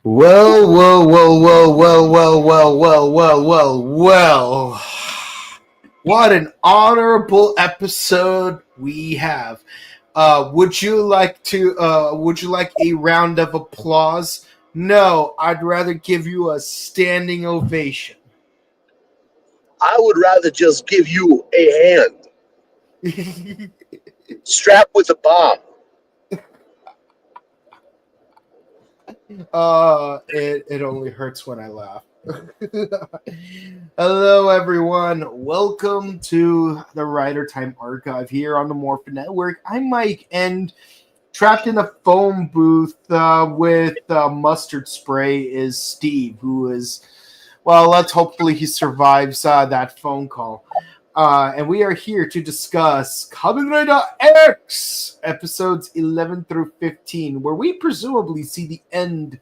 Well, well, well, well, well, well, well, well, well, well, well. What an honorable episode we have. Would you like to? Would you like a round of applause? No, I'd rather give you a standing ovation. I would rather just give you a hand strapped with a bomb. It only hurts when I laugh. Hello, everyone. Welcome to the Rider Time Archive here on the Morphin Network. I'm Mike, and trapped in a phone booth with mustard spray is Steve, who is, well, let's hopefully he survives that phone call. And we are here to discuss Kamen Rider X, episodes 11 through 15, where we presumably see the end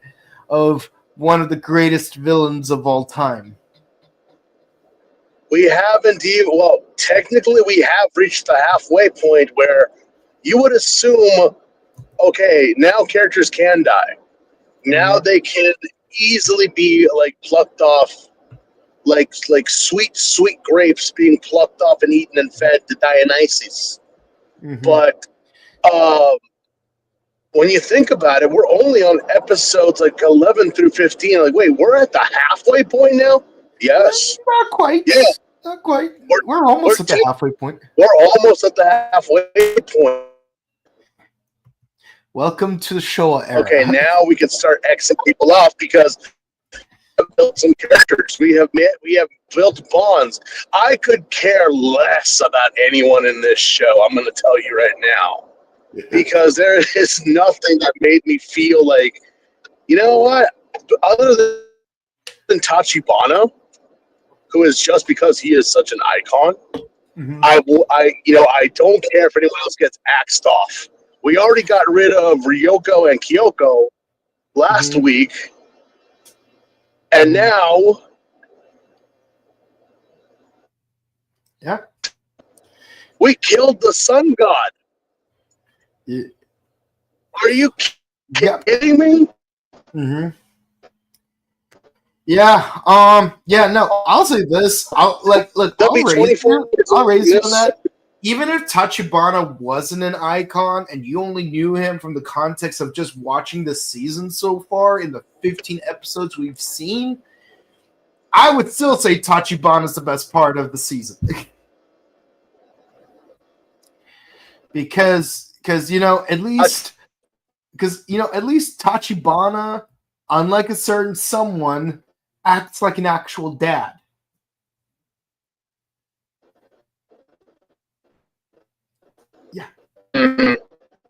of one of the greatest villains of all time. We have indeed, well, technically we have reached the halfway point where you would assume, okay, now characters can die. Now they can easily be like plucked off, like sweet grapes being plucked off and eaten and fed to Dionysus. But when you think about it, we're only on episodes like 11 through 15. Like, wait, we're at the halfway point now? Yes. Not quite. Yeah. Not quite. We're almost at the halfway point. We're almost at the halfway point. Welcome to the Showa era. Okay, now we can start Xing people off because we have built some characters. We have built bonds. I could care less about anyone in this show. I'm going to tell you right now. Because there is nothing that made me feel like, you know what? Other than Tachibana, who is just because he is such an icon, I don't care if anyone else gets axed off. We already got rid of Ryoko and Kyoko last week, and now, we killed the sun god. Yeah. Are you kidding me? Yeah. No. I'll say this. I'll raise you on that. Even if Tachibana wasn't an icon, and you only knew him from the context of just watching the season so far in the 15 episodes we've seen, I would still say Tachibana is the best part of the season. Because at least Tachibana, unlike a certain someone, acts like an actual dad. Yeah.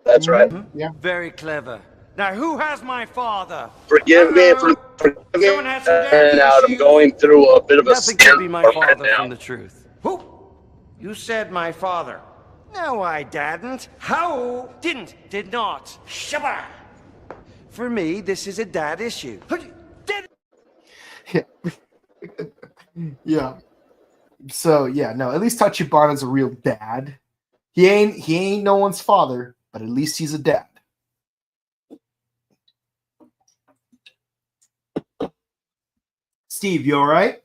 That's right. Yeah. Very clever. Now, who has my father? Forgive me out. I'm going through a bit of a Nothing could be my father right from the truth. Who? You said my father. No, I didn't. How? Did not. Shabba! For me, this is a dad issue. Yeah. So at least Tachibana's a real dad. He ain't no one's father, but at least he's a dad. Steve, you all right?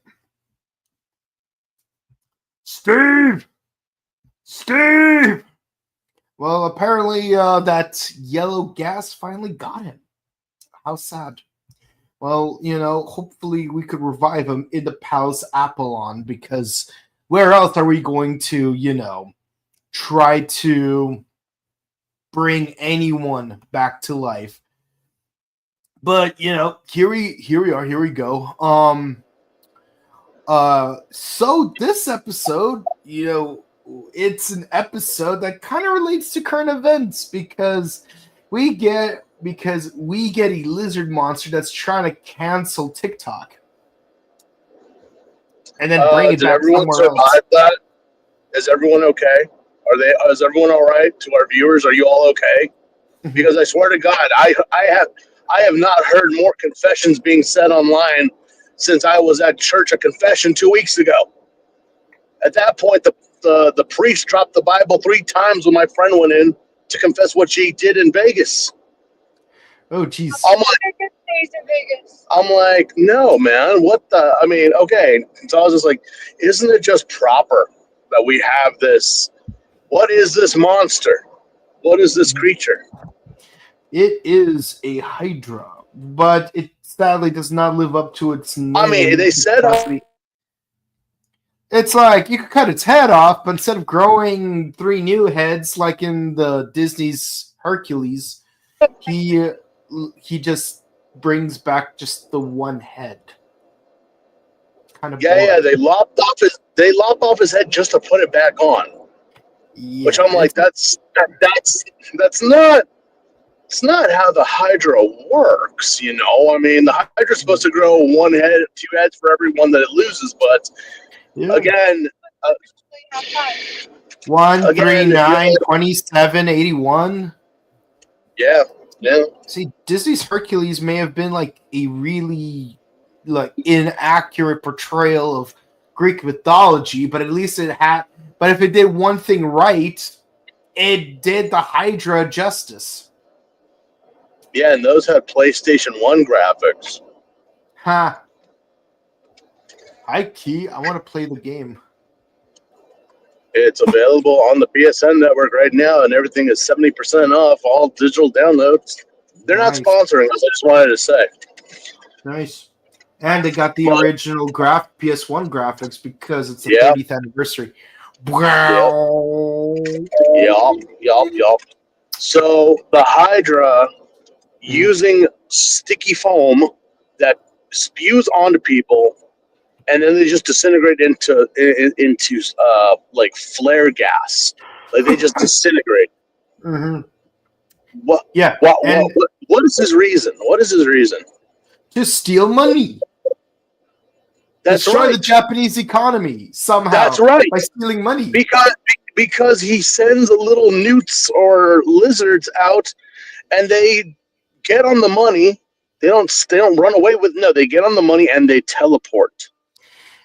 Steve! Well, apparently that yellow gas finally got him. How sad. Well, hopefully we could revive him in the Palace Apollon, because where else are we going to, try to bring anyone back to life? But, here we go. So this episode, it's an episode that kind of relates to current events, because we get a lizard monster that's trying to cancel TikTok and then bring it back somewhere else. Did everyone survive that? Is everyone okay? Is everyone all right? To our viewers, are you all okay? Because I swear to God, I have not heard more confessions being said online since I was at church a confession 2 weeks ago. At that point, the priest dropped the Bible 3 times when my friend went in to confess what she did in Vegas. Oh, jeez. I'm like, no, man. What the? I mean, okay. So I was just like, isn't it just proper that we have this? What is this monster? What is this creature? It is a Hydra, but it sadly does not live up to its name. I mean, they said it's like you could cut its head off, but instead of growing 3 new heads like in the Disney's Hercules, he just brings back just the one head. Kind of boring. yeah. They lopped off his head just to put it back on. Yeah, which I'm like, that's not. It's not how the Hydra works, you know. I mean, the Hydra's supposed to grow 1 head, 2 heads for every one that it loses, but again, 1, 3, 9, 27, 81. Yeah. See, Disney's Hercules may have been like a really inaccurate portrayal of Greek mythology, but at least it had. But if it did one thing right, it did the Hydra justice. Yeah, and those had PlayStation 1 graphics. Ha. Hi, Key. I want to play the game. It's available on the PSN network right now, and everything is 70% off all digital downloads. They're not sponsoring us. I just wanted to say. Nice. And they got the original PS1 graphics because it's the 30th anniversary. Yup. So the Hydra using sticky foam that spews onto people, and then they just disintegrate into like flare gas. Like they just disintegrate. Mm-hmm. What? Yeah. What is his reason? What is his reason? To steal money. That's Destroy right. the Japanese economy somehow. That's right. By stealing money. Because he sends little newts or lizards out, and they get on the money. They don't run away with. No, they get on the money and they teleport.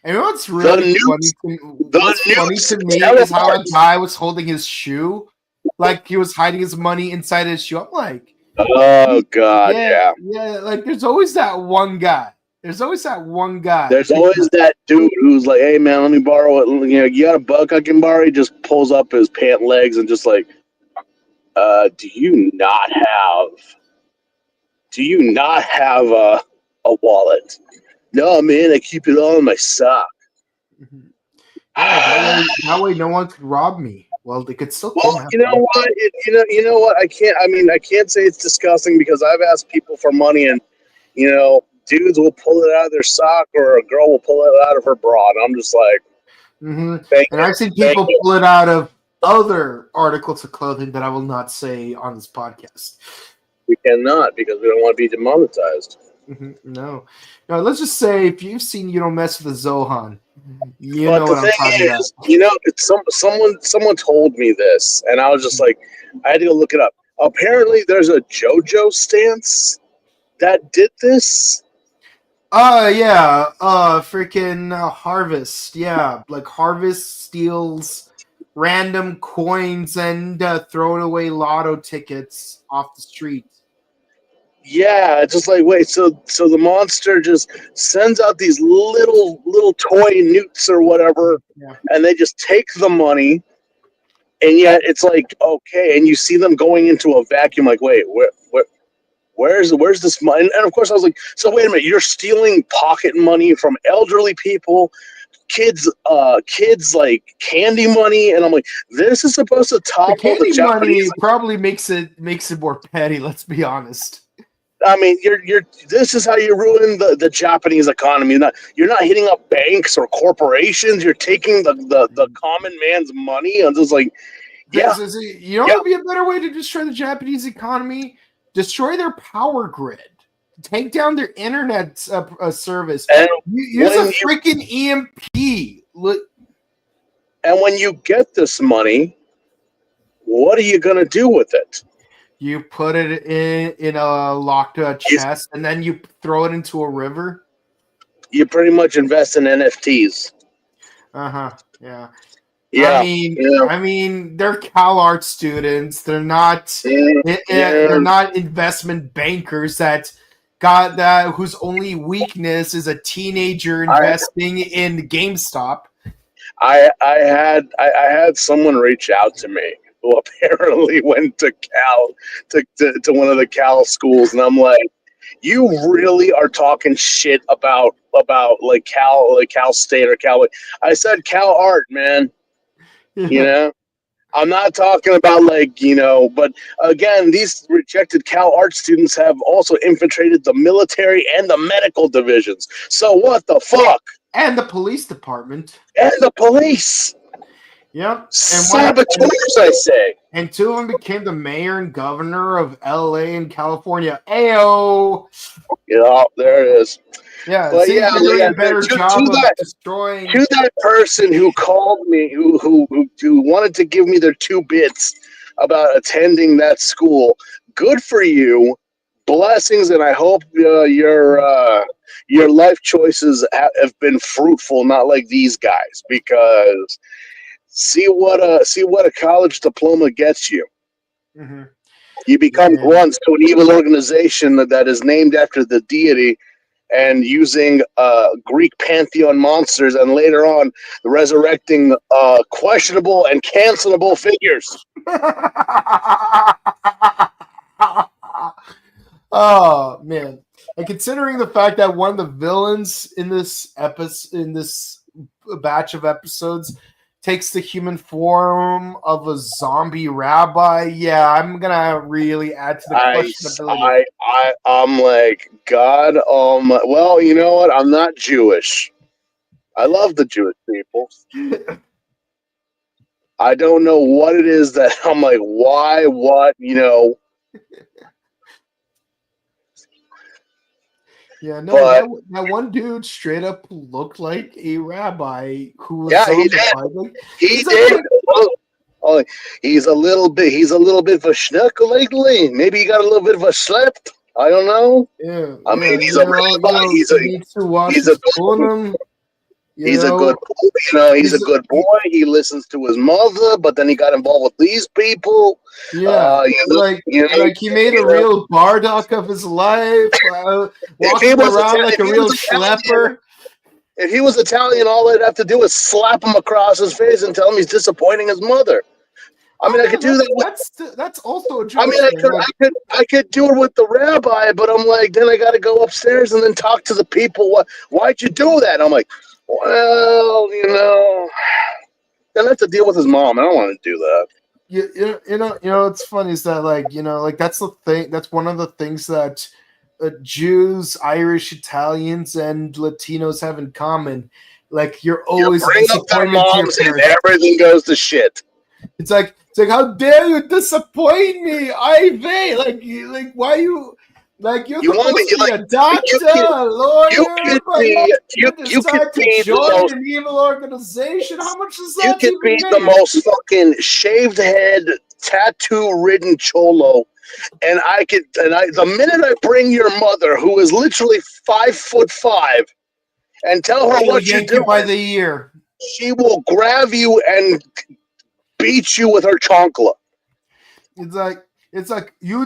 And what's really funny to me is how a guy was holding his shoe, like he was hiding his money inside his shoe. I'm like, oh god, yeah. Like there's always that one guy. There's always that dude who's like, hey man, let me borrow it. You know, you got $1 I can borrow? He just pulls up his pant legs and just like, do you not have a wallet? No, man, I keep it all in my sock. Mm-hmm. Yeah, that way no one could rob me. Well, they could still. Well, you know what? You know what? I can't say it's disgusting because I've asked people for money, and you know, dudes will pull it out of their sock, or a girl will pull it out of her bra, and I'm just like, and I've seen people pull it out of other articles of clothing that I will not say on this podcast. We cannot because we don't want to be demonetized. No, let's just say if you've seen You Don't Mess with the Zohan, you know what I'm talking about. You know, someone told me this, and I was just like, I had to go look it up. Apparently, there's a JoJo stance that did this. Freaking Harvest. Yeah, like Harvest steals random coins and throwing away lotto tickets off the street. Yeah, just like wait, so the monster just sends out these little toy newts or whatever, and they just take the money, and yet it's like okay, and you see them going into a vacuum, like wait, where's this money? And of course I was like, so wait a minute, you're stealing pocket money from elderly people, kids like candy money, and I'm like, this is supposed to topple the Japanese. Money probably makes it more petty. Let's be honest. I mean, this is how you ruin the Japanese economy. You're not hitting up banks or corporations. You're taking the common man's money. I'm just like, yeah. You know what would be a better way to destroy the Japanese economy? Destroy their power grid. Take down their internet service. And use a freaking EMP. Look. And when you get this money, what are you going to do with it? You put it in a locked chest, and then you throw it into a river. You pretty much invest in NFTs. Yeah. Yeah. I mean, they're CalArt students. They're not. They're not investment bankers that got that whose only weakness is a teenager investing in GameStop. I had someone reach out to me who apparently went to Cal to one of the Cal schools, and I'm like, you really are talking shit about like Cal State or Cal. I said Cal Art, man. You know, I'm not talking about like, but again, these rejected Cal Art students have also infiltrated the military and the medical divisions. So what the fuck? And the police department. And the police. Yep. And saboteurs, I say. And two of them became the mayor and governor of LA in California. Ayo. Yeah, there it is. Yeah, but yeah, doing a better job of destroying. To that person who called me, who wanted to give me their 2 bits about attending that school, good for you. Blessings, and I hope your life choices have been fruitful, not like these guys. Because see what a college diploma gets you. Mm-hmm. You become once to an evil organization that is named after the deity, and using Greek pantheon monsters, and later on resurrecting questionable and cancelable figures. Oh man! And considering the fact that one of the villains in this batch of episodes takes the human form of a zombie rabbi, yeah, I'm gonna really add to the questionability. I'm like, God, well, you know what? I'm not Jewish. I love the Jewish people. I don't know what it is that I'm like, why, what, Yeah, no, but, that one dude straight up looked like a rabbi who was zombified. He did. He's a little bit of a schnook lately. Maybe he got a little bit of a slip. I don't know. Yeah, I mean, he's a rabbi. He's a good boy. He's a good boy. He listens to his mother, but then he got involved with these people. Yeah, he made a real Bardock of his life, walking around like a real schlepper. If he was Italian, all they'd have to do is slap him across his face and tell him he's disappointing his mother. I mean, I could do that. That's also a joke. I mean, I could do it with the rabbi, but I'm like, then I got to go upstairs and then talk to the people. Why'd you do that? I'm like, well, then I have to deal with his mom. I don't want to do that. You know, it's funny is that that's the thing. That's one of the things that Jews, Irish, Italians, and Latinos have in common. Like you're always disappointed in your parents. Everything goes to shit. It's like how dare you disappoint me, Ivy? Like why you? Like you're supposed to be a doctor, a lawyer, you decide to join an evil organization. How much does that? You could be the most fucking shaved head, tattoo-ridden cholo, and the minute I bring your mother, who is literally 5'5", and tell her what you're doing by the ear, she will grab you and beat you with her chancla. It's like you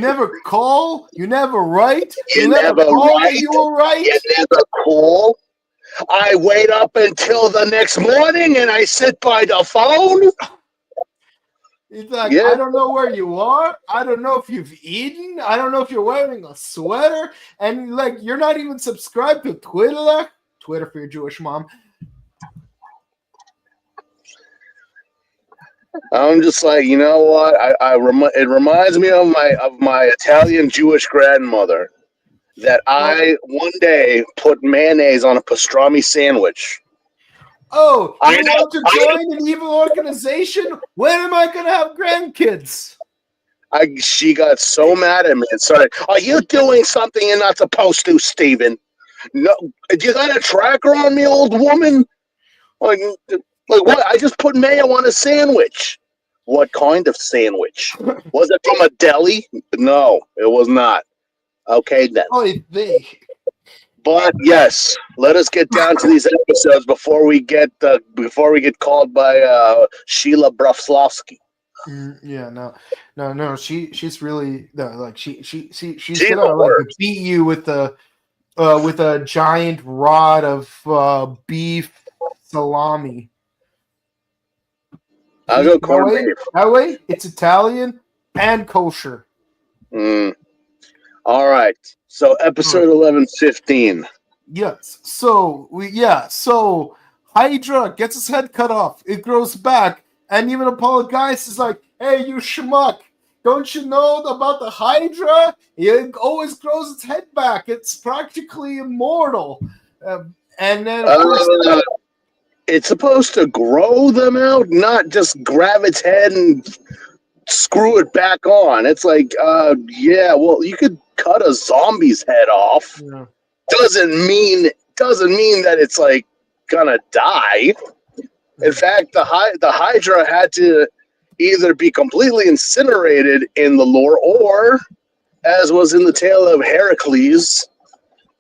never call, you never write, you never call, you will write. You never call. I wait up until the next morning and I sit by the phone. It's like, I don't know where you are. I don't know if you've eaten. I don't know if you're wearing a sweater. And like, you're not even subscribed to Twitter. Twitter for your Jewish mom. I'm just like, you know what? It reminds me of my Italian Jewish grandmother that I one day put mayonnaise on a pastrami sandwich. Oh, you want to join an evil organization? When am I going to have grandkids? She got so mad at me and started, are you doing something you're not supposed to, Steven? No, you got a tracker on me, old woman? Like what? I just put mayo on a sandwich. What kind of sandwich? Was it from a deli? No, it was not. Okay then. Oh, But yes, let us get down to these episodes before we get called by Sheila Brofslavsky. Yeah, no. She's really no, like she's She's gonna the like worst. beat you with a giant rod of beef salami. I'll See, go corned beef. that way, it's Italian and kosher. Mm. All right. So All right. episode 11:15. Yes. So Hydra gets his head cut off. It grows back, and even Apollo Guys is like, "Hey, you schmuck! Don't you know about the Hydra? It always grows its head back. It's practically immortal." And then, of course, It's supposed to grow them out, not just grab its head and screw it back on. It's like, yeah, well, you could cut a zombie's head off. yeah. Doesn't mean that it's like gonna die. In fact, the Hydra had to either be completely incinerated in the lore, or, as was in the tale of Heracles,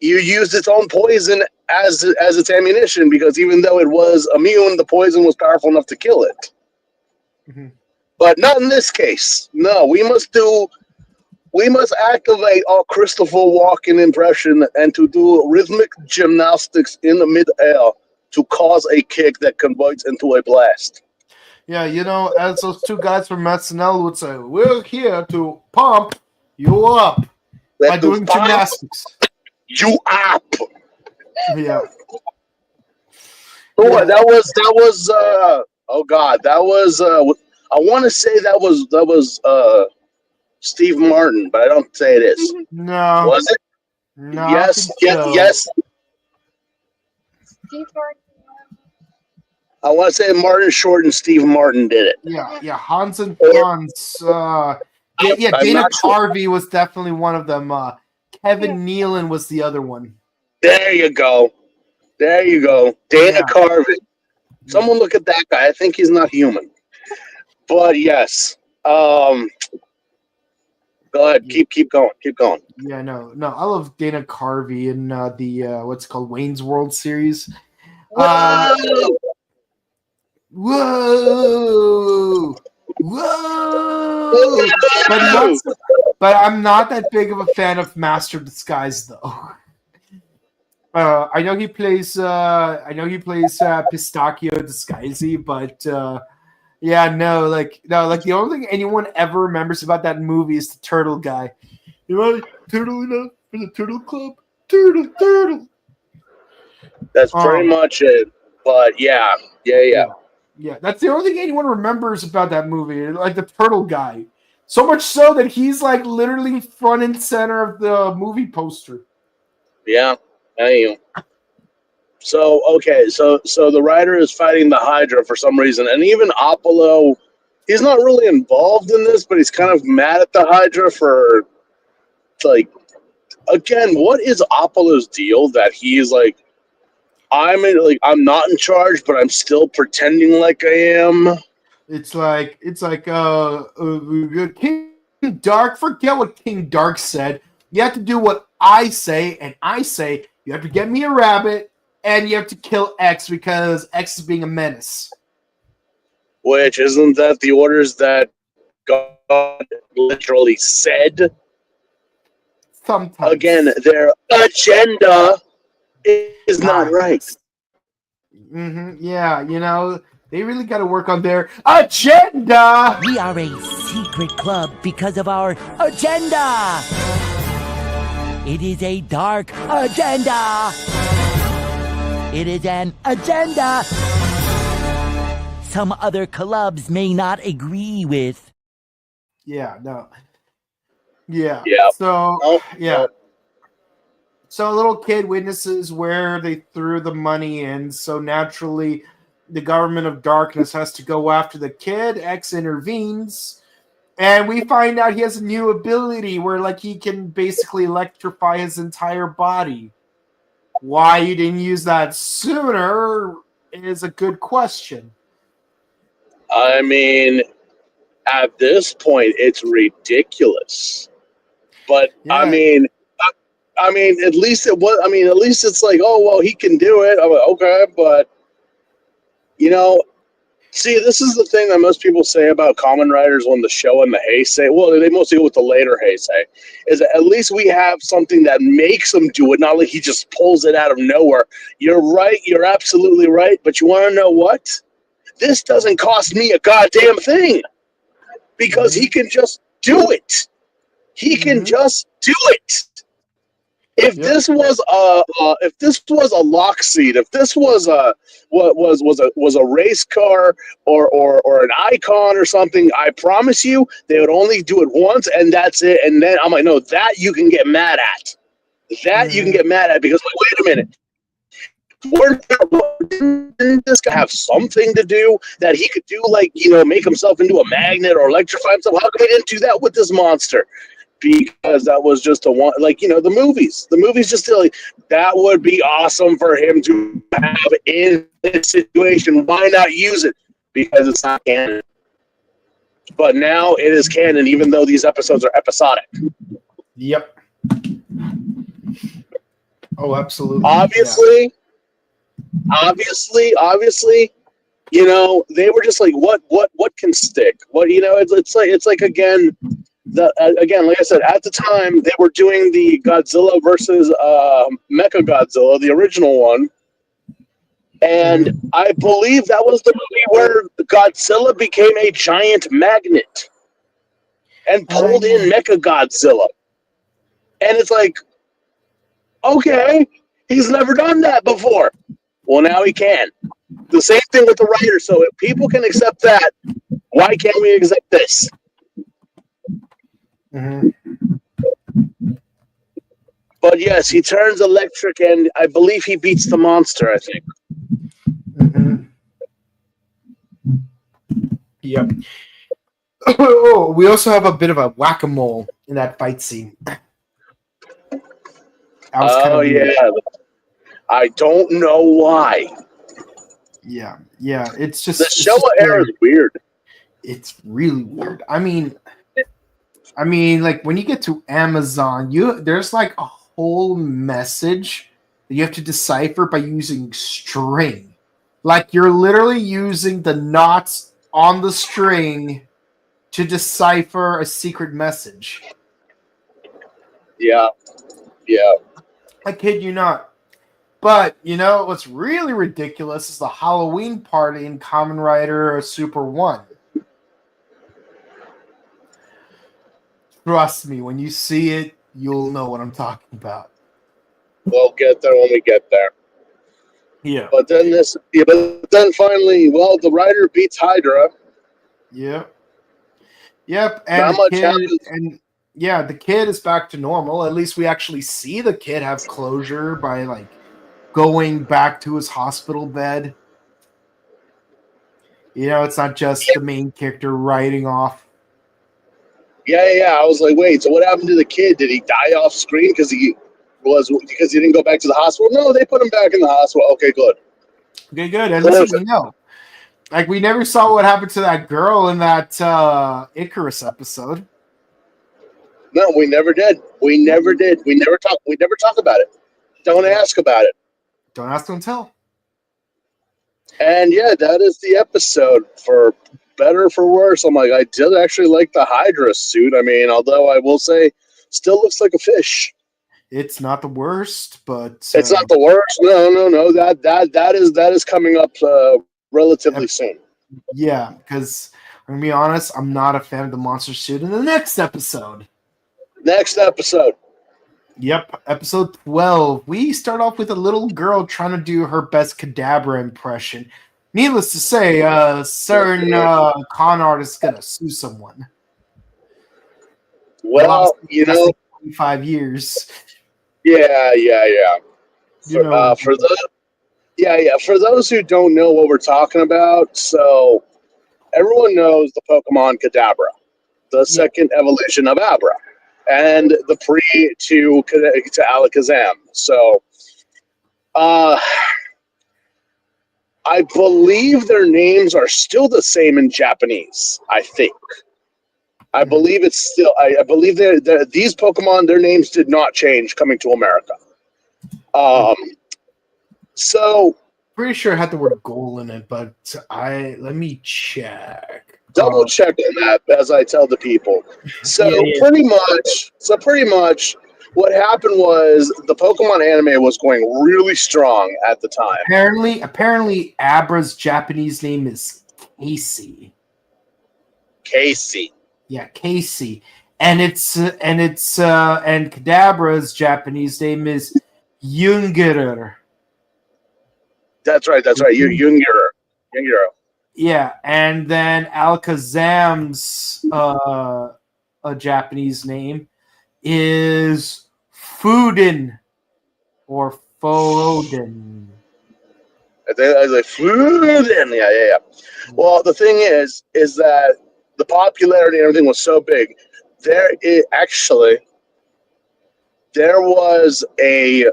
you used its own poison as its ammunition, because even though it was immune, the poison was powerful enough to kill it. Mhm. But not in this case. No, we must activate our Christopher Walken impression and to do rhythmic gymnastics in the mid-air to cause a kick that converts into a blast. Yeah, as those two guys from SNL would say, we're here to pump you up by Let to doing pump gymnastics. you up. Yeah. Oh, Yeah. oh God, that was I want to say that was Steve Martin, but I don't say it is. No. Was it? No, I don't Yes, think yes, so. yes. I want to say Martin Short and Steve Martin did it. Yeah, Hans and Or Franz. I'm Dana not sure. Carvey was definitely one of them. Kevin Nealon was the other one. There you go. There you go. Dana Yeah. Carvey. Someone look at that guy. I think he's not human. But yes. Go ahead. Keep going. Keep going. Yeah, no. I love Dana Carvey in the what's it called Wayne's World series. Whoa! Whoa! But I'm not that big of a fan of Master Disguise though. I know he plays Pistachio Disguisey, but like the only thing anyone ever remembers about that movie is the turtle guy. You want turtle enough for the turtle club? Turtle. That's pretty much it. But yeah. Yeah, that's the only thing anyone remembers about that movie, like the turtle guy. So much so that he's like literally front and center of the movie poster. Yeah. Hey. So okay, so the Rider is fighting the Hydra for some reason, and even Apollo, he's not really involved in this, but he's kind of mad at the Hydra for, like, again, what is Apollo's deal that he's like, I'm not in charge, but I'm still pretending like I am. It's like King Dark. Forget what King Dark said. You have to do what I say, and I say you have to get me a rabbit, and you have to kill X because X is being a menace. Which isn't that the orders that God literally said? Sometimes. Again, their agenda is not right. Mm-hmm. Yeah, they really got to work on their agenda. We are a secret club because of our agenda. It is a dark agenda. It is an agenda some other clubs may not agree with. Yeah, no. Yeah. Yeah. So, yeah. Nope. So a little kid witnesses where they threw the money in. So naturally, the government of darkness has to go after the kid. X intervenes. And we find out he has a new ability where, like, he can basically electrify his entire body. Why you didn't use that sooner is a good question. I mean, at this point, it's ridiculous. But Yeah. I mean, at least it was. I mean, at least it's like, oh well, he can do it. I'm like, okay, but See, this is the thing that most people say about Kamen Riders when the show and the Heisei. Well, they mostly go with the later Heisei. Is that at least we have something that makes him do it, not like he just pulls it out of nowhere. You're right. You're absolutely right. But you want to know what? This doesn't cost me a goddamn thing because he can just do it. He can just do it. If this was a lock seat, if this was a race car or an icon or something, I promise you they would only do it once and that's it. And then I'm like, no, that you can get mad at. That you can get mad at because like, wait a minute. Didn't this guy have something to do that he could do, like, you know, make himself into a magnet or electrify himself? How come he didn't do that with this monster? Because that was just a one, like, you know, the movies just like that would be awesome for him to have in this situation. Why not use it? Because it's not canon. But now it is canon, even though these episodes are episodic. Yep. Oh, absolutely. Obviously, you know, they were just like, what can stick? What, you know, it's like again. Again, like I said, at the time they were doing the Godzilla versus Mecha Godzilla, the original one, and I believe that was the movie where Godzilla became a giant magnet and pulled in Mecha Godzilla, and it's like, okay, he's never done that before. Well, now he can. The same thing with the writer. So if people can accept that, why can't we accept this? But yes, he turns electric, and I believe he beats the monster, I think. Yep. Oh, we also have a bit of a whack-a-mole in that fight scene. Oh, yeah. I don't know why. Yeah. It's just the Showa era is weird. It's really weird. I mean, like when you get to Amazon, there's like a whole message that you have to decipher by using string. Like you're literally using the knots on the string to decipher a secret message. Yeah. I kid you not. But you know what's really ridiculous is the Halloween party in Kamen Rider Super 1. Trust me, when you see it, you'll know what I'm talking about. We'll get there when we get there. Yeah. But then finally, well, the Rider beats Hydra. Yep. And Not much happens. And yeah, the kid is back to normal. At least we actually see the kid have closure by like going back to his hospital bed. You know, it's not just the main character riding off. Yeah. I was like, wait, so what happened to the kid? Did he die off screen because he didn't go back to the hospital? No, they put him back in the hospital. Okay, good. Okay, good. At least we know. Like, we never saw what happened to that girl in that Icarus episode. No, we never did. We never talk about it. Don't ask about it. Don't ask, don't tell. And yeah, that is the episode. For better or for worse, I'm like, I did actually like the Hydra suit. I mean, although I will say, still looks like a fish. It's not the worst, but it's not the worst. No. That is coming up relatively soon. Yeah, because I'm gonna be honest, I'm not a fan of the monster suit in the next episode. Yep, episode 12. We start off with a little girl trying to do her best Kadabra impression. Needless to say, certain con artist is gonna sue someone. Well, you know, 25 years. Yeah. For those who don't know what we're talking about, so everyone knows the Pokemon Kadabra, the second evolution of Abra, and the pre to Alakazam. So, I believe their names are still the same in Japanese. I think. I believe it's still. I believe these Pokemon, their names did not change coming to America. So Pretty sure it had the word goal in it, but let me check. Double check on that as I tell the people. So Yeah. pretty much, what happened was the Pokemon anime was going really strong at the time. Apparently, Abra's Japanese name is Casey. Casey. Yeah, Casey, and Kadabra's Japanese name is Jungerer. That's right. You Yungiro. Yeah, and then Alakazam's a Japanese name is Fuden or Foden. I was like, Fuden. Yeah. Well, the thing is that the popularity and everything was so big. There was a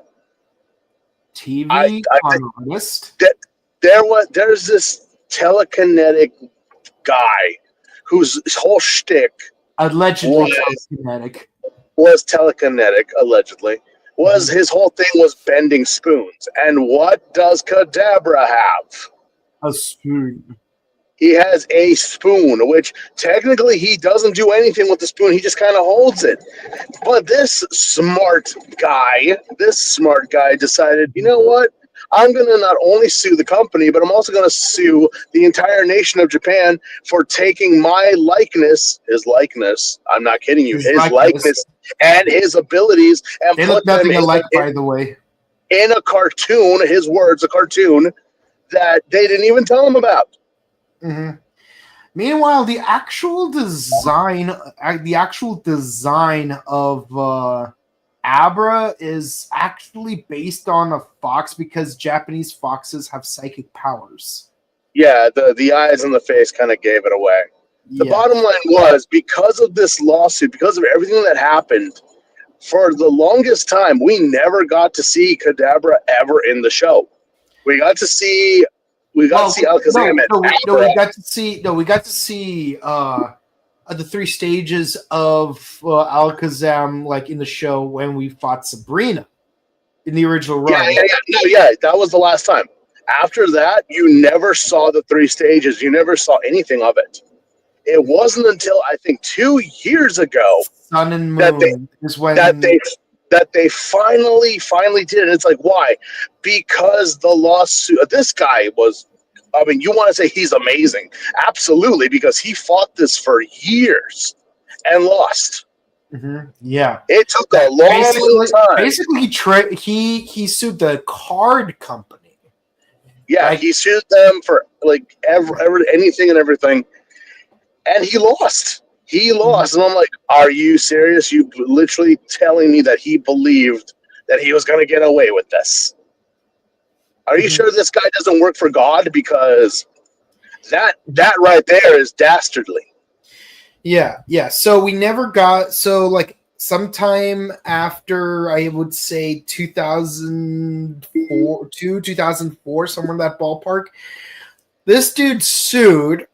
TV artist. There's this telekinetic guy whose whole shtick Allegedly telekinetic. Was telekinetic, allegedly. His whole thing was bending spoons. And what does Kadabra have? A spoon. He has a spoon, which technically he doesn't do anything with the spoon. He just kind of holds it. But this smart guy decided, you know what? I'm going to not only sue the company, but I'm also going to sue the entire nation of Japan for taking my likeness, his likeness, I'm not kidding you, his likeness and his abilities, and they put look nothing them alike, by the way. In a cartoon, his words, a cartoon that they didn't even tell him about. Mm-hmm. Meanwhile, the actual design of Abra is actually based on a fox because Japanese foxes have psychic powers. Yeah, the eyes and the face kind of gave it away. The bottom line was, because of this lawsuit, because of everything that happened, for the longest time, we never got to see Kadabra ever in the show. We got to see Alakazam. We got to see the three stages of Alakazam, like in the show when we fought Sabrina in the original run. Yeah, that was the last time. After that, you never saw the three stages. You never saw anything of it. It wasn't until I think 2 years ago Sun and Moon that they finally did it. It's like, why? Because the lawsuit. This guy was. I mean, you want to say he's amazing? Absolutely, because he fought this for years and lost. Mm-hmm. Yeah, it took a long time. Basically, he sued the card company. Yeah, he sued them for like anything and everything, and he lost. Mm-hmm. And I'm like, are you serious? You literally telling me that he believed that he was going to get away with this? Are you sure this guy doesn't work for God? Because that right there is dastardly. Yeah. So we never got sometime after, I would say 2004, somewhere in that ballpark. This dude sued,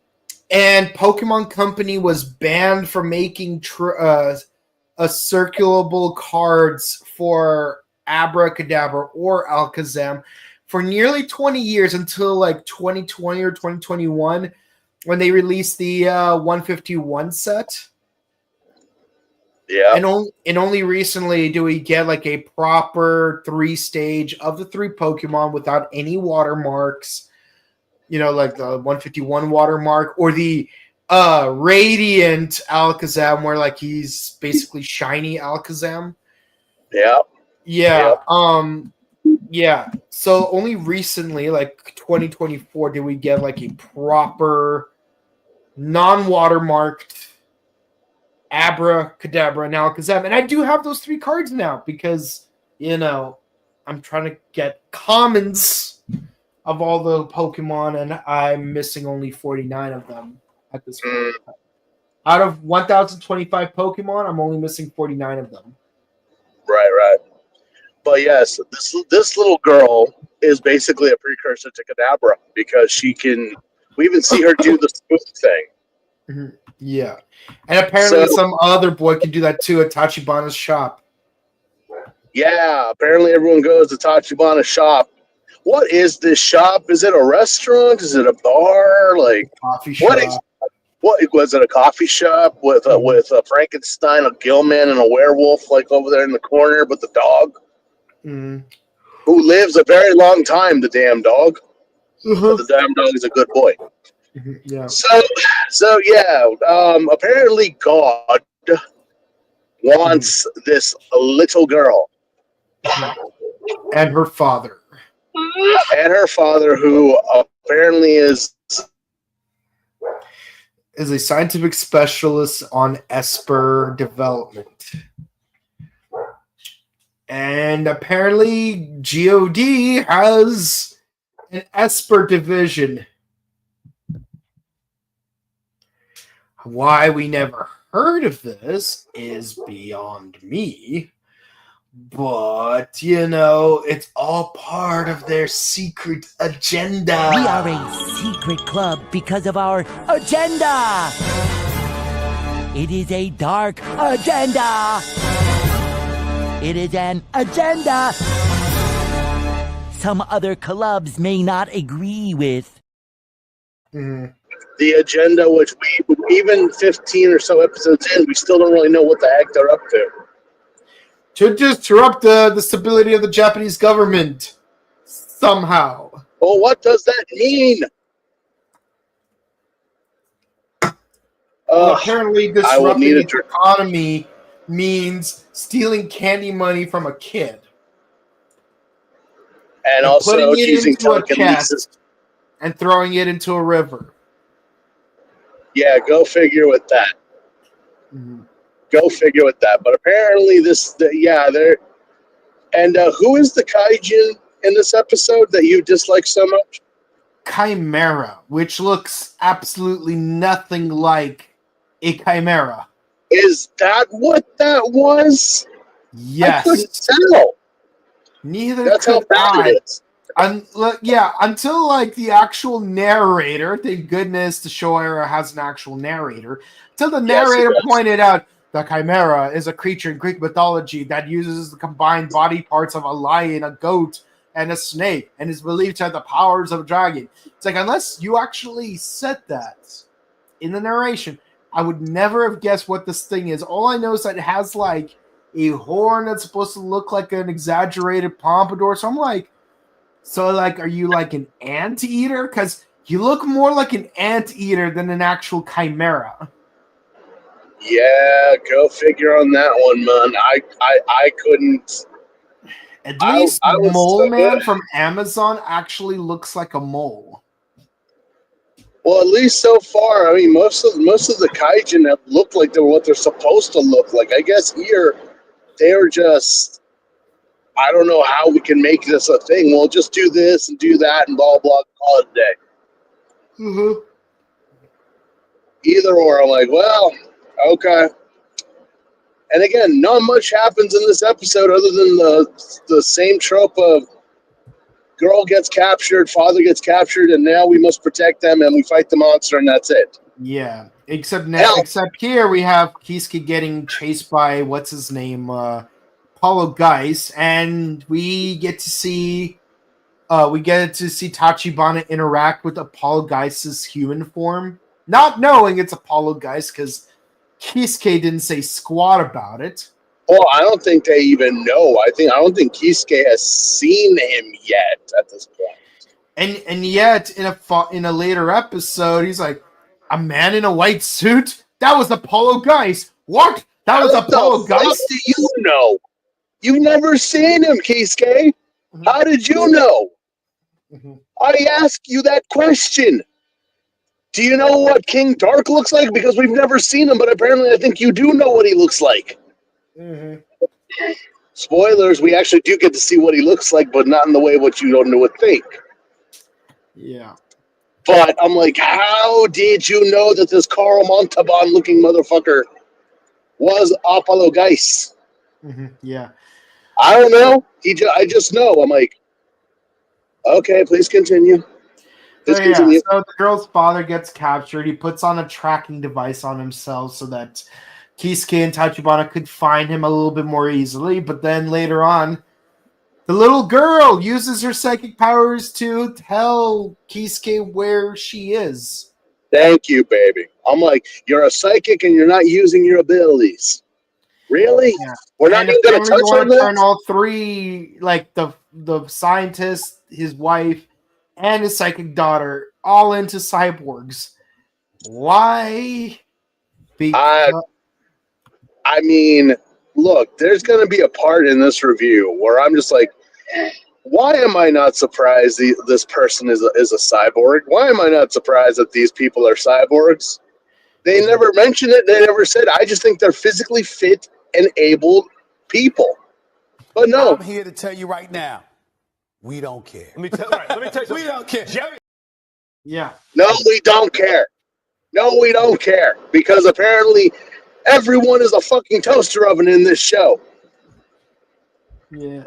and Pokemon Company was banned from making circulable cards for Abracadabra or Alakazam for nearly 20 years until like 2020 or 2021 when they released the 151 set. Yeah. And only recently do we get like a proper 3-stage of the 3 Pokemon without any watermarks. Like the 151 watermark or the Radiant Alakazam where like he's basically shiny Alakazam. Yeah. Yeah. Yeah, so only recently, like 2024, did we get like a proper non-watermarked Abracadabra and Alakazam. And I do have those 3 cards now because, I'm trying to get commons of all the Pokemon, and I'm missing only 49 of them at this point. Out of 1,025 Pokemon, I'm only missing 49 of them. Right. But yes, this little girl is basically a precursor to Kadabra because we even see her do the spoon thing. Mm-hmm. Yeah. And apparently some other boy can do that too at Tachibana's shop. Yeah, apparently everyone goes to Tachibana's shop what is this shop? Is it a restaurant? Is it a bar? Like, Coffee what shop. is? What was it? A coffee shop with a Frankenstein, a Gillman, and a werewolf like over there in the corner, but the dog Mm. who lives a very long time. The damn dog. Uh-huh. But the damn dog is a good boy. Yeah. So yeah. Apparently, God wants this little girl And her father. and her father, who apparently is a scientific specialist on Esper development. And apparently God has an Esper division. Why we never heard of this is beyond me. But, it's all part of their secret agenda. We are a secret club because of our agenda. It is a dark agenda. It is an agenda some other clubs may not agree with. Mhm. the agenda, which we even 15 or so episodes in, we still don't really know what the heck they're up to. To disrupt the stability of the Japanese government somehow. Well, what does that mean? Apparently, I will need disrupting a its economy means stealing candy money from a kid and and also putting it using into a telekinesis. chest and throwing it into a river. Yeah, go figure with that. Mhm. Go figure with that. But apparently, they're. And who is the kaijin in this episode that you dislike so much? Chimera, which looks absolutely nothing like a chimera. Is that what that was? I couldn't Yes. tell. Neither That's how could bad I. it is. Until like the actual narrator, thank goodness the show era has an actual narrator. Until the Yes, it narrator does. pointed out the chimera is a creature in Greek mythology that uses the combined body parts of a lion, a goat, and a snake, and is believed to have the powers of a dragon. It's like, unless you actually said that in the narration, I would never have guessed what this thing is. All I know is that it has like a horn that's supposed to look like an exaggerated pompadour. So I'm like, are you like an anteater? Because you look more like an anteater than an actual chimera. Yeah, go figure on that one, man. I couldn't. At least I was Mole so Man good. from Amazon actually looks like a mole. Well, at least so far. I mean, most of the kaijin have looked like they're what they're supposed to look like. I guess here they're just. I don't know how we can make this a thing. We'll just do this and do that and blah blah. Call it a day. Mm-hmm. Either or. I'm like, well, okay. And again, not much happens in this episode other than the same trope of girl gets captured, father gets captured, and now we must protect them and we fight the monster, and that's it. Yeah. Except Hell. here we have Kisuke getting chased by what's his name, Paulo Geis, and we get to see Tachibana interact with Apollo Geis's human form, not knowing it's Apollo Geis because Kisuke didn't say squat about it. Well, I don't think they even know. I don't think Kisuke has seen him yet at this point. And yet in a later episode, he's like, a man in a white suit? That was Apollo Geis. What? That was Apollo Geis? What do you know? You've never seen him, Kisuke. Mm-hmm. How did you know? Mm-hmm. I ask you that question. Do you know what King Dark looks like? Because we've never seen him, but apparently I think you do know what he looks like. Mm-hmm. Spoilers, we actually do get to see what he looks like, but not in the way what you would think. Yeah. But I'm like, how did you know that this Carl Montalban looking motherfucker was Apollo Geis? Mm-hmm. Yeah. I don't know. I just know. I'm like, okay, please continue. So the girl's father gets captured. He puts on a tracking device on himself so that Kisuke and Tachibana could find him a little bit more easily. But then later on, The little girl uses her psychic powers to tell Kisuke where she is. Thank you, baby. I'm like, you're a psychic and you're not using your abilities. Really? Yeah. We're not And even going to apparently touch you want on to this? turn all three, like the scientist, his wife, and his psychic daughter, all into cyborgs. Why? Because I mean, look, there's going to be a part in this review where I'm just like, why am I not surprised this person is a cyborg? Why am I not surprised that these people are cyborgs? They never mentioned it. They never said. I just think they're physically fit and able people. But no. I'm here to tell you right now, we don't care. Let me tell you something. We don't care. yeah. No, we don't care. No, we don't care. Because apparently everyone is a fucking toaster oven in this show. Yeah.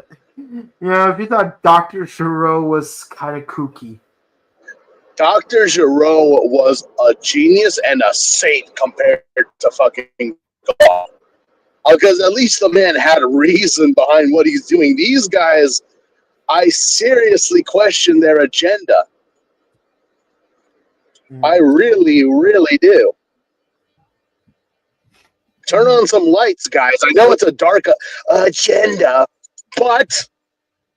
Yeah, if you thought Dr. Shiro was kind of kooky. Dr. Giro was a genius and a saint compared to fucking God. Because at least the man had a reason behind what he's doing. These guys, I seriously question their agenda. I really, really do. Turn on some lights, guys. I know it's a dark agenda, but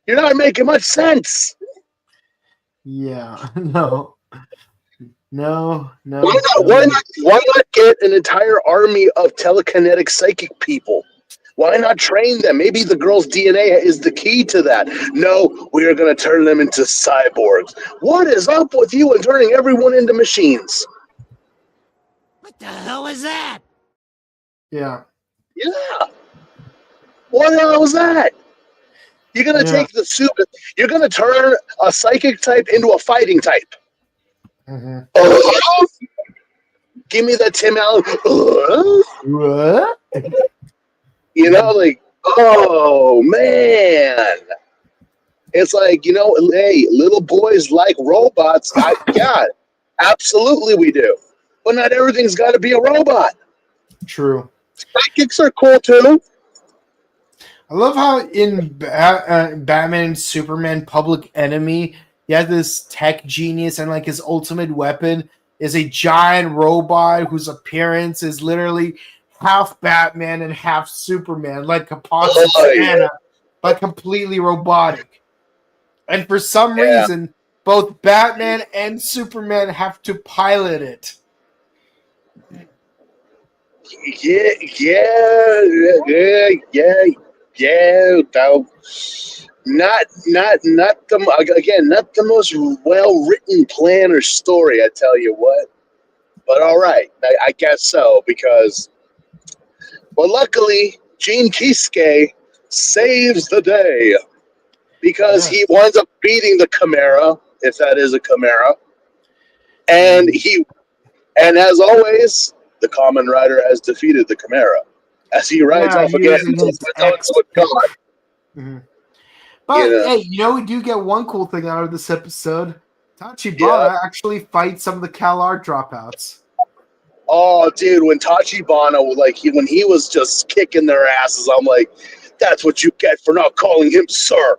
you're not making much sense. Yeah. No. No. Why not get an entire army of telekinetic psychic people? Why not train them? Maybe the girl's DNA is the key to that. No, we are going to turn them into cyborgs. What is up with you and turning everyone into machines? What the hell was that? Yeah. Yeah. What the hell was that? You're going to take the suit. You're going to turn a psychic type into a fighting type. Mm-hmm. Give me that Tim Allen. What? You know, like, oh, man. It's like, you know, hey, little boys like robots. Yeah, absolutely we do. But not everything's got to be a robot. True. Psychics are cool, too. I love how in Batman and Superman Public Enemy, he has this tech genius and like his ultimate weapon is a giant robot whose appearance is literally half Batman and half Superman, like Kaposi Santa, but completely robotic. And for some reason, both Batman and Superman have to pilot it. No. Not the most well-written plan or story, I tell you what. But all right, I guess so, because... But luckily, Gene Kisuke saves the day because he winds up beating the Chimera, if that is a Chimera. And as always, the Kamen Rider has defeated the Chimera as he rides off again until it's with God. Mm-hmm. But hey, you know, we do get one cool thing out of this episode. Tachibana actually fights some of the CalArt dropouts. Oh, dude, when Tachibana, when he was just kicking their asses, I'm like, that's what you get for not calling him sir.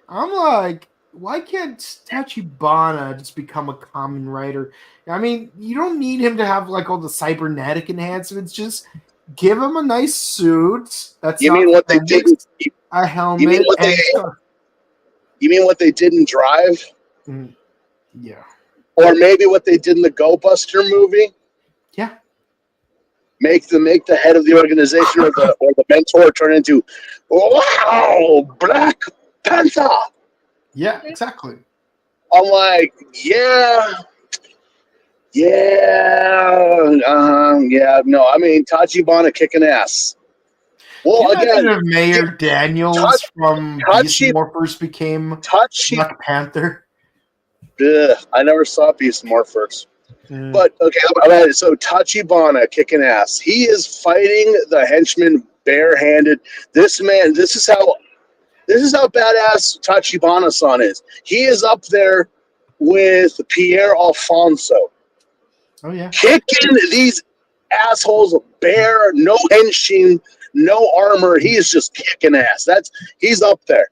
I'm like, why can't Tachibana just become a Kamen Rider? I mean, you don't need him to have like all the cybernetic enhancements. Just give him a nice suit. That's you mean what they didn't? A helmet. You mean what they didn't drive? Yeah. Or maybe what they did in the Go Buster movie? Yeah. Make the head of the organization or the mentor turn into, wow, Black Panther. Yeah, exactly. I'm like, no, I mean, Tachibana kicking ass. Well, again, if Mayor Daniels from Beast Morphers became Black Panther. I never saw Beast Morphers. But, okay, so Tachibana kicking ass. He is fighting the henchman barehanded. This is how badass Tachibana-san is. He is up there with Pierre Alfonso. Oh, yeah. Kicking these assholes bare, no henshin, no armor. He is just kicking ass. He's up there.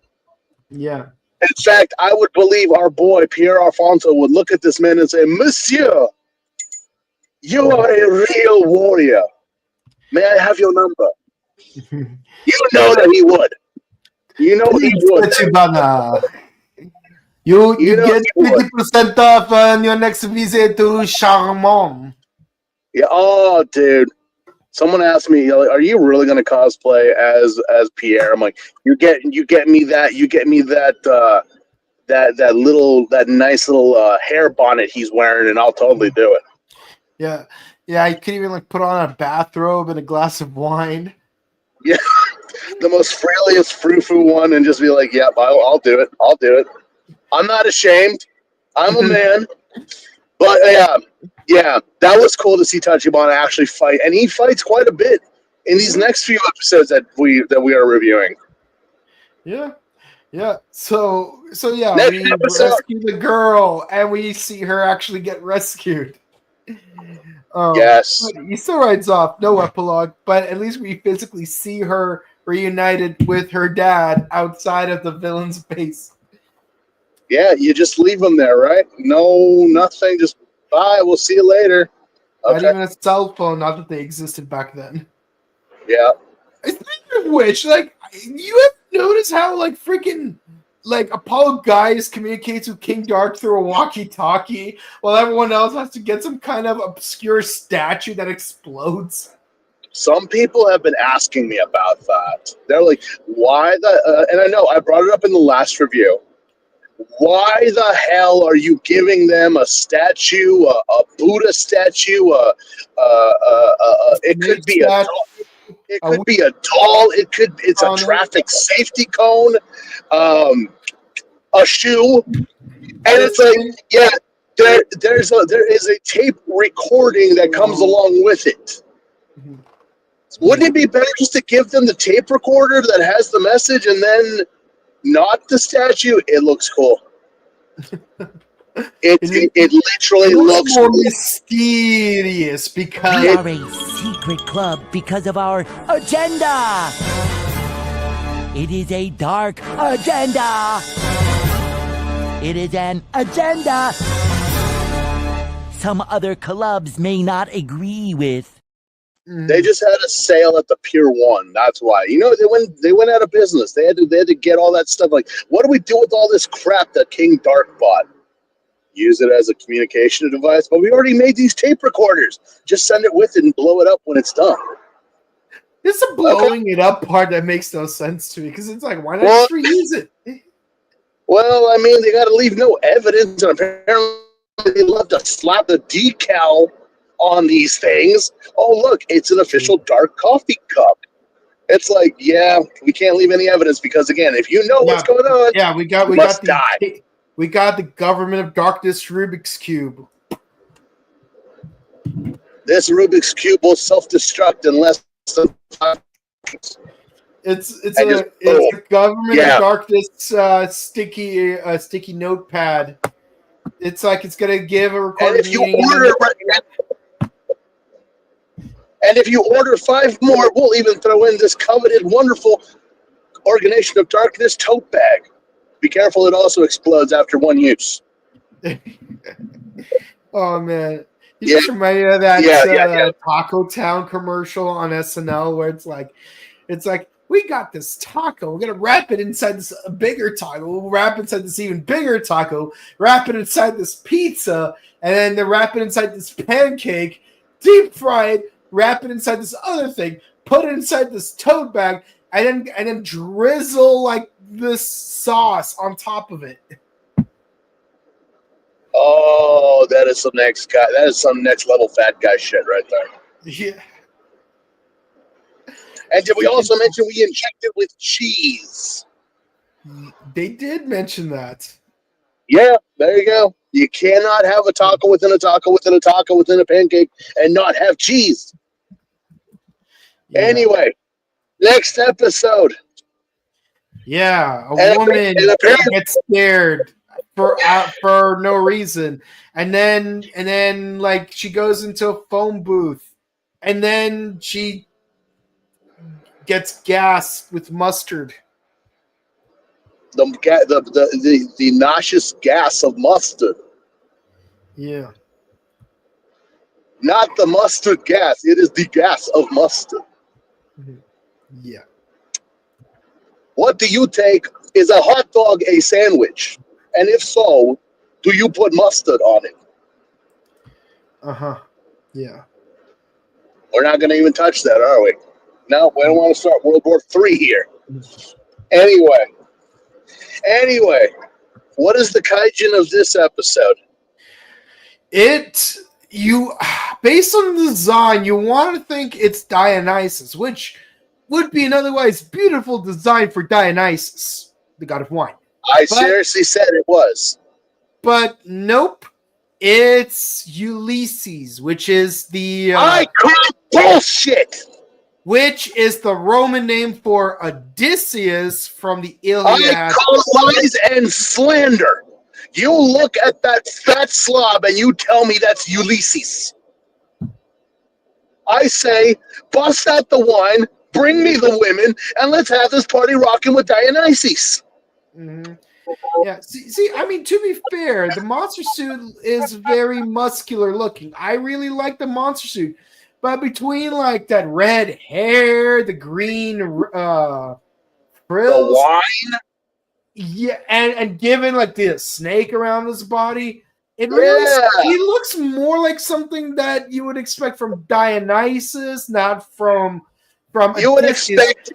Yeah. In fact, I would believe our boy Pierre Alfonso would look at this man and say, "Monsieur, you are a real warrior. May I have your number?" You know that he would. You know he Please, would. Tachibana. You You know get he would. 50% off on your next visit to Charmont. Yeah. Oh, dude. Someone asked me, like, "Are you really going to cosplay as Pierre?" I'm like, "You get me that. You get me that that nice little hair bonnet he's wearing, and I'll totally do it." Yeah. Yeah, I could even like put on a bathrobe and a glass of wine. Yeah, the most frilliest frou-frou one, and just be like, "Yep, I'll do it. I'll do it. I'm not ashamed. I'm a man." But yeah, that was cool to see Tachibana actually fight, and he fights quite a bit in these next few episodes that we are reviewing. Yeah. Yeah. So yeah, Next we episode, rescue the girl and we see her actually get rescued. yes, He still rides off, no epilogue, but at least we physically see her reunited with her dad outside of the villain's base. yeah, you just leave them there, right? No, nothing. Just bye. We'll see you later. Not Okay. even a cell phone, not that they existed back then. Yeah. Speaking of which, like, you have noticed how, like, freaking, like, Apollo Guys communicates with King Dark through a walkie-talkie while everyone else has to get some kind of obscure statue that explodes? Some people have been asking me about that. They're like, "Why the?" And I know I brought it up in the last review. Why the hell are you giving them a statue, a Buddha statue? It could be a doll. It could be a doll. It's a traffic safety cone, a shoe, and it's like, yeah, there is a tape recording that comes along with it. Wouldn't it be better just to give them the tape recorder that has the message and then not the statue? It looks cool. It literally looks more cool. mysterious because We are a secret club because of our agenda. It is a dark agenda. It is an agenda some other clubs may not agree with. They just had a sale at the Pier 1. That's why. You know, they went out of business. They had to get all that stuff. Like, what do we do with all this crap that King Dark bought? Use it as a communication device. But we already made these tape recorders. Just send it with it and blow it up when it's done. it's the blowing it up part that makes no sense to me because it's like, why not just reuse it? Well, I mean, they got to leave no evidence, and apparently they love to slap the decal on these things. Oh, look, it's an official dark coffee cup. It's like, yeah, we can't leave any evidence because, again, if you know what's going on, we got the Government of Darkness Rubik's Cube. This Rubik's Cube will self-destruct in less than 5 seconds. It's a Government of Darkness sticky notepad. It's like it's gonna give a recording. And if you order 5 more, we'll even throw in this coveted, wonderful Organization of Darkness tote bag. Be careful; it also explodes after one use. Oh man, you just remind me of that Taco Town commercial on SNL where it's like we got this taco. We're gonna wrap it inside this bigger taco. We'll wrap it inside this even bigger taco. Wrap it inside this pizza, and then wrap it inside this pancake. Deep fry it. Wrap it inside this other thing. Put it inside this tote bag, and then drizzle like this sauce on top of it. Oh, that is some next level fat guy shit right there. Yeah. And did we also mention we inject it with cheese? They did mention that. Yeah, there you go. You cannot have a taco within a taco within a taco within a pancake and not have cheese. Yeah. Anyway, next episode. Yeah, a woman gets scared for no reason, and then like she goes into a phone booth, and then she gets gassed with mustard. The nauseous gas of mustard. Yeah. Not the mustard gas. It is the gas of mustard. Yeah. What do you take? Is a hot dog a sandwich? And if so, do you put mustard on it? Yeah. We're not going to even touch that, are we? No, we don't want to start World War III here. Anyway, what is the kaijin of this episode? Based on the design, you want to think it's Dionysus, which would be an otherwise beautiful design for Dionysus, the god of wine. I seriously said it was. But nope. It's Ulysses, which is the I call bullshit. Which is the Roman name for Odysseus from the Iliad. I call lies and slander. You look at that fat slob and you tell me that's Ulysses. I say, bust out the wine, bring me the women, and let's have this party rocking with Dionysus. Mm-hmm. Yeah, see, I mean, to be fair, the monster suit is very muscular looking. I really like the monster suit, but between like that red hair, the green frills, the wine, yeah, and given like the snake around his body, it really he looks more like something that you would expect from Dionysus, not from you would expect.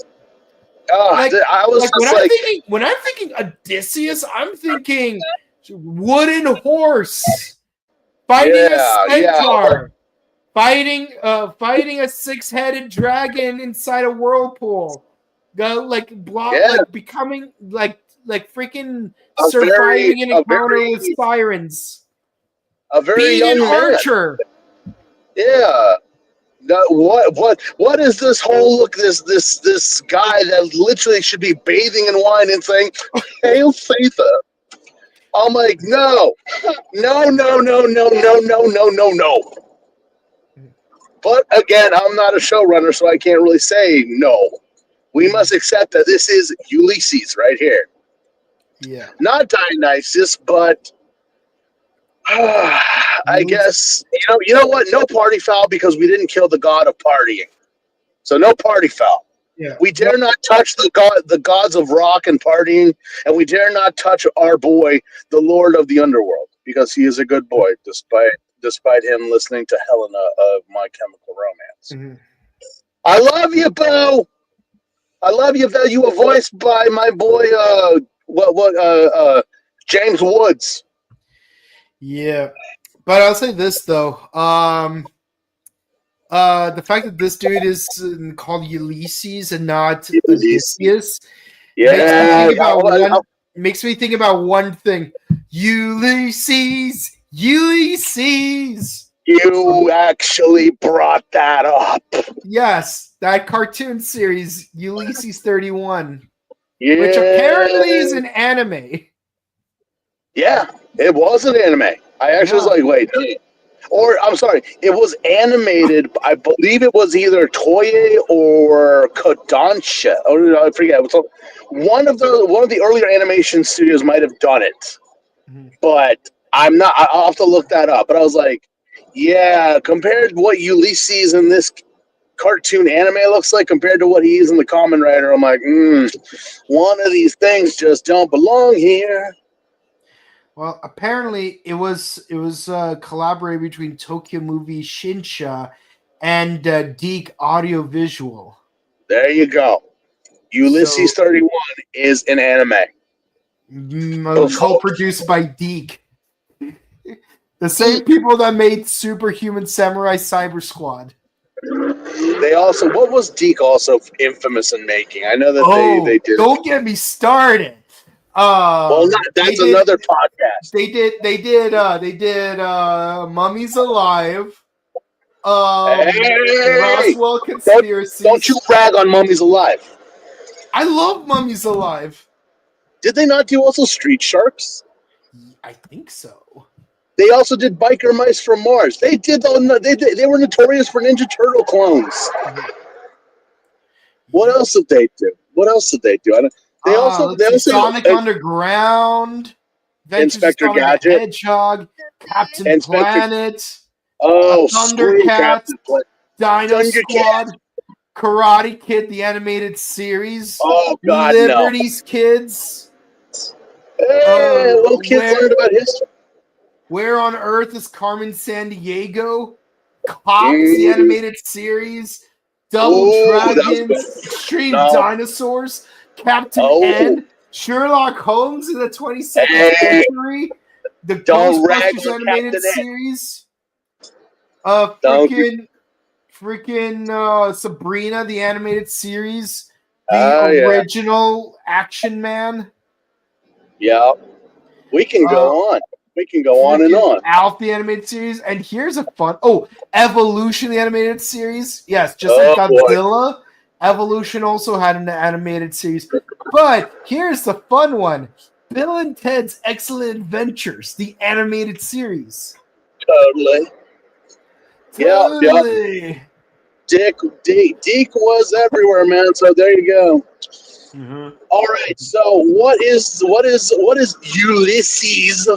I was when I'm thinking Odysseus, I'm thinking wooden horse fighting a centaur, fighting a six-headed dragon inside a whirlpool, becoming like freaking surviving an encounter with sirens, being an archer. Yeah. What is this whole look? This guy that literally should be bathing in wine and saying, "Hail Caesar." I'm like, no. But again, I'm not a showrunner, so I can't really say no. We must accept that this is Ulysses right here. Yeah. Not Dionysus, but I guess you know what? No party foul because we didn't kill the god of partying. So no party foul. Yeah. We dare not touch the gods of rock and partying, and we dare not touch our boy, the Lord of the Underworld, because he is a good boy, despite him listening to Helena of My Chemical Romance. Mm-hmm. I love you, Bo. I love you. You were voiced by my boy, James Woods. Yeah, but I'll say this though. The fact that this dude is called Ulysses and not Odysseus makes me think about one thing. Ulysses. You actually brought that up. Yes, that cartoon series, Ulysses 31. Yeah. Which apparently is an anime. Yeah, it was an anime. I actually was like, wait. Or, I'm sorry, it was animated, I believe it was either Toei or Kodansha. I forget. One of the earlier animation studios might have done it. Mm-hmm. But I'll have to look that up. But I was like, yeah, compared to what Ulysses in this cartoon anime looks like compared to what he is in the Kamen Rider, I'm like, one of these things just don't belong here. Well, apparently it was collaborated between Tokyo Movie Shinsha and Deke Audiovisual. There you go. Ulysses 31 is an anime. Co-produced by Deke. The same people that made Superhuman Samurai Cyber Squad. They also, what was Deke also infamous in making? I know that they did. Don't get me started. That's another podcast. They did Mummies Alive. Roswell Conspiracy. Don't you rag on Mummies Alive. I love Mummies Alive. Did they not do also Street Sharks? I think so. They also did Biker Mice from Mars. They were notorious for Ninja Turtle clones. What else did they do? They also Sonic Underground, Adventures of Inspector Sonic the Gadget, Hedgehog, Captain Inspector. Planet, Oh, screw Thundercats, Captain Planet. Dino Thundercats. Squad, Karate Kid, the animated series, Oh God, Liberty's Kids. no! Hey, little kids learned about history. Where on Earth is Carmen Sandiego? Cops, the animated series, Double Dragons, Extreme Dinosaurs, Captain N, Sherlock Holmes in the 22nd century, the Ghostbusters animated series, freaking Sabrina, the animated series, the original Action Man. Yeah, we can go on. We can go on and on. Alf, the animated series, and here's a fun. Oh, Evolution, the animated series. Yes, just like Godzilla, boy. Evolution also had an animated series. But here's the fun one: Bill and Ted's Excellent Adventures, the animated series. Totally. Yeah. Dick was everywhere, man. So there you go. Mm-hmm. All right. So what is Ulysses?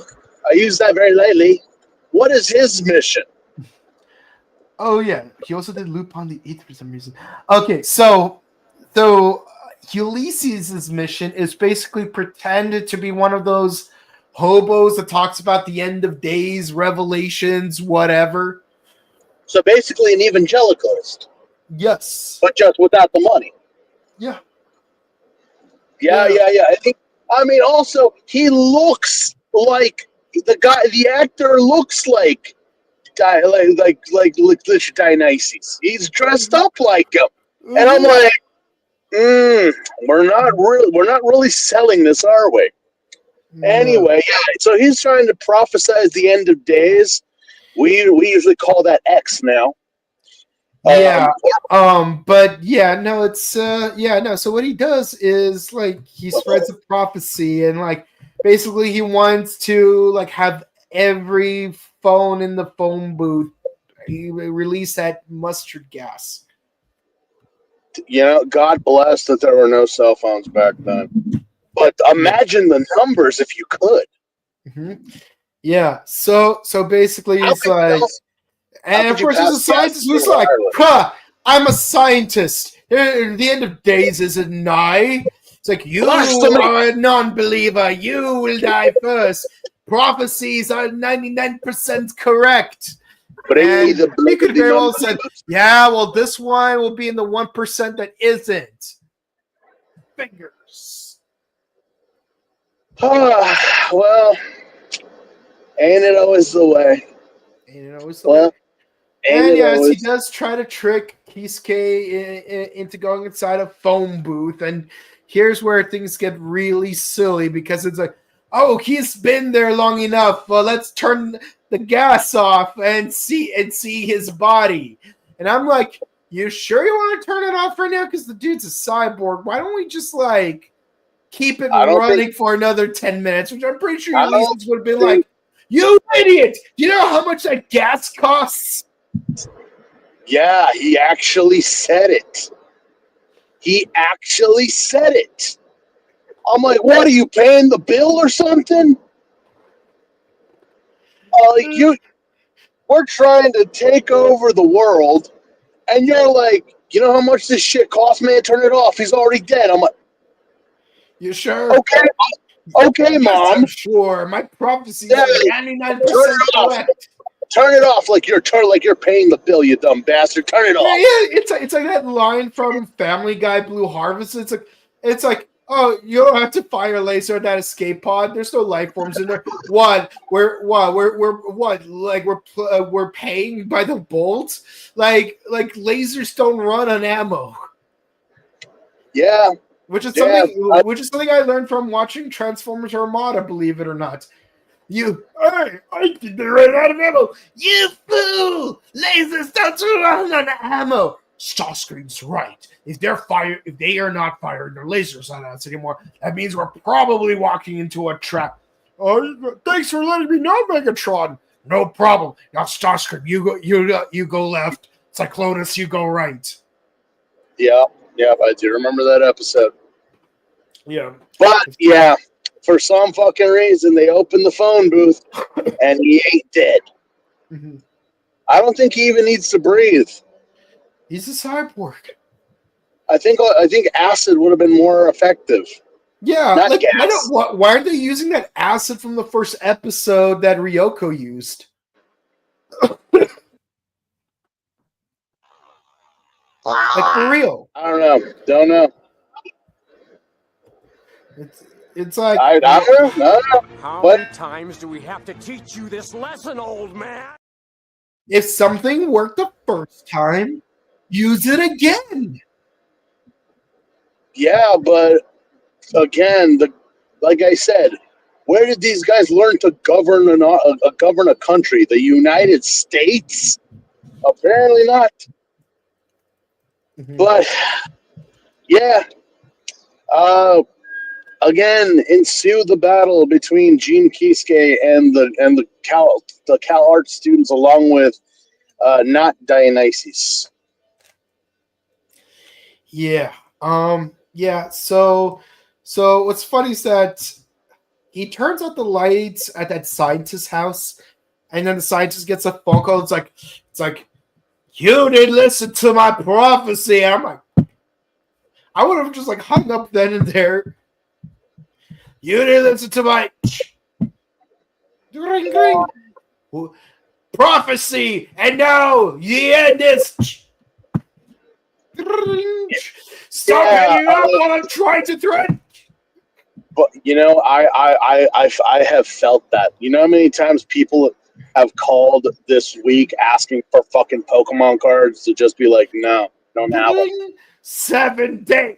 I use that very lightly. What is his mission? Oh yeah, he also did Lupin the Eighth for some reason. Okay, so Ulysses' mission is basically pretend to be one of those hobos that talks about the end of days, revelations, whatever. So basically an evangelicalist. Yes. But just without the money. Yeah. Yeah. I mean, also, he looks like the actor looks like Dionysus. He's dressed up like him. Mm-hmm. And I'm like, we're not really selling this, are we? No. Anyway, yeah, so he's trying to prophesize the end of days. We usually call that X now. Yeah. But yeah, no, it's So what he does is like he spreads a prophecy, and like basically he wants to like have every phone in the phone booth release that mustard gas. You know, God bless that there were no cell phones back then. But imagine the numbers if you could. Mm-hmm. Yeah. So basically he's like. And of course, he's a scientist who's like, I'm a scientist. The end of days isn't nigh. It's like, you are a non-believer. You will die first. Prophecies are 99% correct. But he could very well have said, yeah, well, this one will be in the 1% that isn't. Fingers. Well, ain't it always the way? And yes, he does try to trick Kisuke into going inside a phone booth. And here's where things get really silly because it's like, oh, he's been there long enough. Well, let's turn the gas off and see his body. And I'm like, you sure you want to turn it off right now? Because the dude's a cyborg. Why don't we just like keep it running for another 10 minutes? Which I'm pretty sure Ulysses would have been like, you idiot! Do you know how much that gas costs? Yeah, he actually said it. I'm like, what, are you paying the bill or something? We're trying to take over the world, and you're like, you know how much this shit costs, man? Turn it off. He's already dead. I'm like, you sure? Okay, Mom. I'm sure. My prophecy is 99% correct. Turn it off like you're paying the bill, you dumb bastard. Turn it off. Yeah, it's like that line from Family Guy Blue Harvest. It's like, oh, you don't have to fire a laser at that escape pod. There's no life forms in there. We're paying by the bolt. Like lasers don't run on ammo. Yeah. Which is something I learned from watching Transformers Armada, believe it or not. I did run out of ammo. You fool! Lasers don't run on ammo. Starscream's right. If they are not firing their lasers on us anymore, that means we're probably walking into a trap. Oh, thanks for letting me know, Megatron. No problem. Now, Starscream, you go left. Cyclonus, you go right. Yeah, I do remember that episode. Yeah. But yeah, for some fucking reason, they opened the phone booth and he ain't dead. Mm-hmm. I don't think he even needs to breathe. He's a cyborg. I think acid would have been more effective. Yeah, Not like gas. why aren't they using that acid from the first episode that Ryoko used? Like for real. I don't know. Don't know. It's like I don't know. How But many times do we have to teach you this lesson, old man? if something worked the first time, use it again. yeah, but again, like I said, where did these guys learn to govern govern a country? The United States? Apparently not. Mm-hmm. But yeah, again ensued the battle between Gene Kisuke and the Cal Art students, along with not Dionysus. Yeah. Yeah. So what's funny is that he turns out the lights at that scientist's house, and then the scientist gets a phone call. It's like you didn't listen to my prophecy. And I'm like, I would have just like hung up then and there. You didn't listen to my ring, ring. Prophecy, and now the end is. Stop hanging up while I'm trying to threaten. But I have felt that. You know how many times people have called this week asking for fucking Pokemon cards to just be like, no, don't have them. 7 days.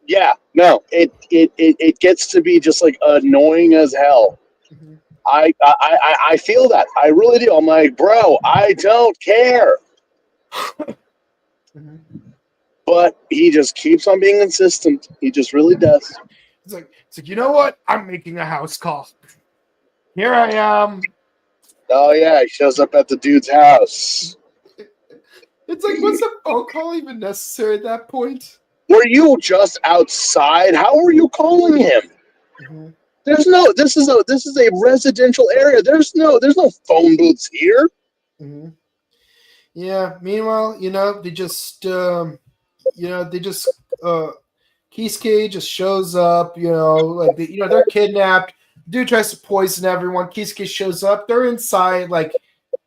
Yeah, no, it gets to be just like annoying as hell. Mm-hmm. I feel that. I really do. I'm like, bro, I don't care. Mm-hmm. But he just keeps on being insistent. He just really does. It's like, you know what? I'm making a house call. Here I am. Oh yeah, he shows up at the dude's house. It's like, was the phone call even necessary at that point? Were you just outside? How were you calling him? Mm-hmm. There's no. This is a residential area. There's no phone booths here. Mm-hmm. Yeah. Meanwhile, they just, Kisuke just shows up. They're kidnapped. Dude tries to poison everyone. Kisuke shows up. They're inside like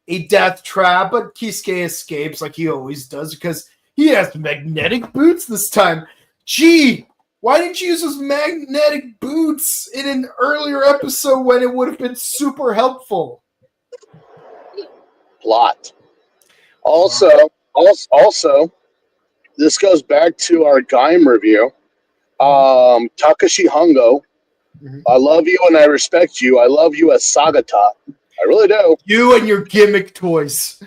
a death trap, but Kisuke escapes like he always does because he has magnetic boots this time. Gee, why didn't you use those magnetic boots in an earlier episode when it would have been super helpful? Plot. Also, this goes back to our Gaim review. Takashi Hongo, Mm-hmm. I love you and I respect you. I love you as Sagata. I really do. You and your gimmick toys.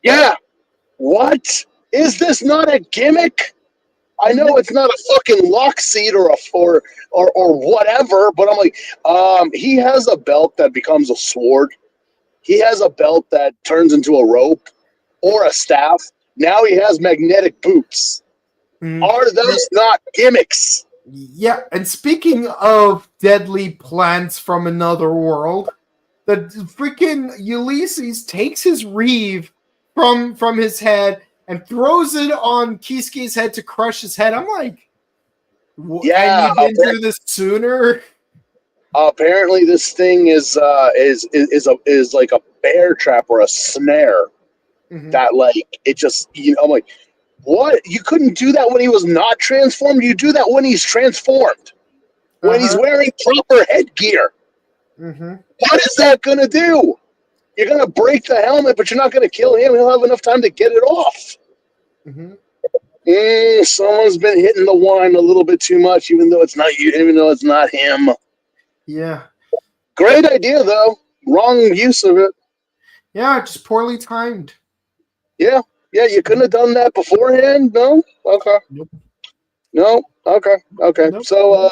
Yeah. What? Is this not a gimmick? I know it's not a fucking lock seat or whatever, but I'm like, he has a belt that becomes a sword. He has a belt that turns into a rope or a staff. Now he has magnetic boots. Are those not gimmicks? Yeah, and speaking of deadly plants from another world, the freaking Ulysses takes his reeve from his head and throws it on Kisuke's head to crush his head. I'm like, yeah, and you didn't do this sooner? Apparently, this thing is like a bear trap or a snare. Mm-hmm. That like it just I'm like, what? You couldn't do that when he was not transformed. You do that when he's transformed, when he's wearing proper headgear. Mm-hmm. What is that gonna do? You're gonna break the helmet, but you're not gonna kill him. He'll have enough time to get it off. Mm-hmm. Someone's been hitting the wine a little bit too much, even though it's not you, even though it's not him. Yeah. Great idea, though. Wrong use of it. Yeah, just poorly timed. Yeah, you couldn't have done that beforehand? No? Okay. Nope. No? Okay. Nope. So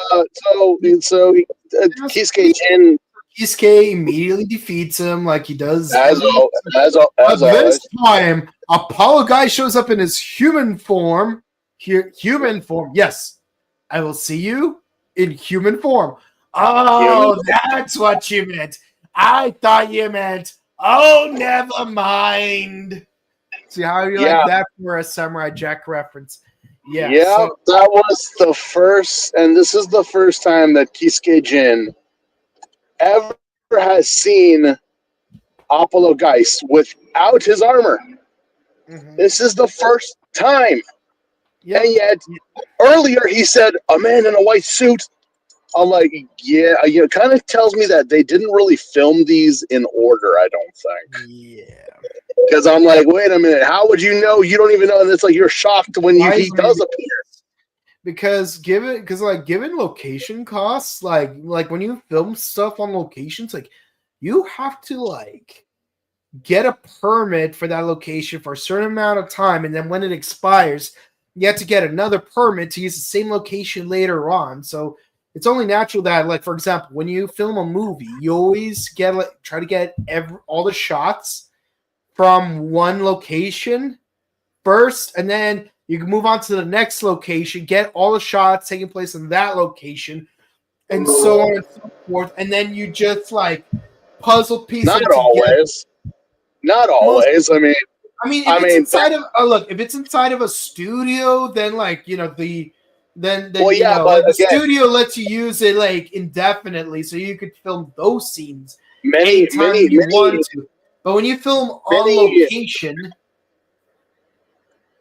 Kisuke Jin... Kisuke immediately defeats him like he does. As always. This time, Apollo guy shows up in his human form. Human form. Yes. I will see you in human form. Oh, that's what you meant. I thought you meant, oh, never mind. See how you like that for a Samurai Jack reference? Yeah, that was the first, and this is the first time that Kisuke Jin ever has seen Apollo Geist without his armor. Mm-hmm. This is the first time. Yep. And yet, earlier he said, a man in a white suit. I'm like, yeah, it kind of tells me that they didn't really film these in order, I don't think. Yeah. Because I'm like, wait a minute, how would you know? You don't even know. And it's like you're shocked when he does appear. Because given location costs, like when you film stuff on locations, like you have to like get a permit for that location for a certain amount of time, and then when it expires, you have to get another permit to use the same location later on. So it's only natural that, like, for example, when you film a movie, you always try to get all the shots from one location first, and then you can move on to the next location, get all the shots taking place in that location, and so on and so forth. And then you just like puzzle piece. Not always. Not always. I mean, if it's inside of a studio, then like the studio lets you use it like indefinitely, so you could film those scenes anytime you want to. But when you film on location,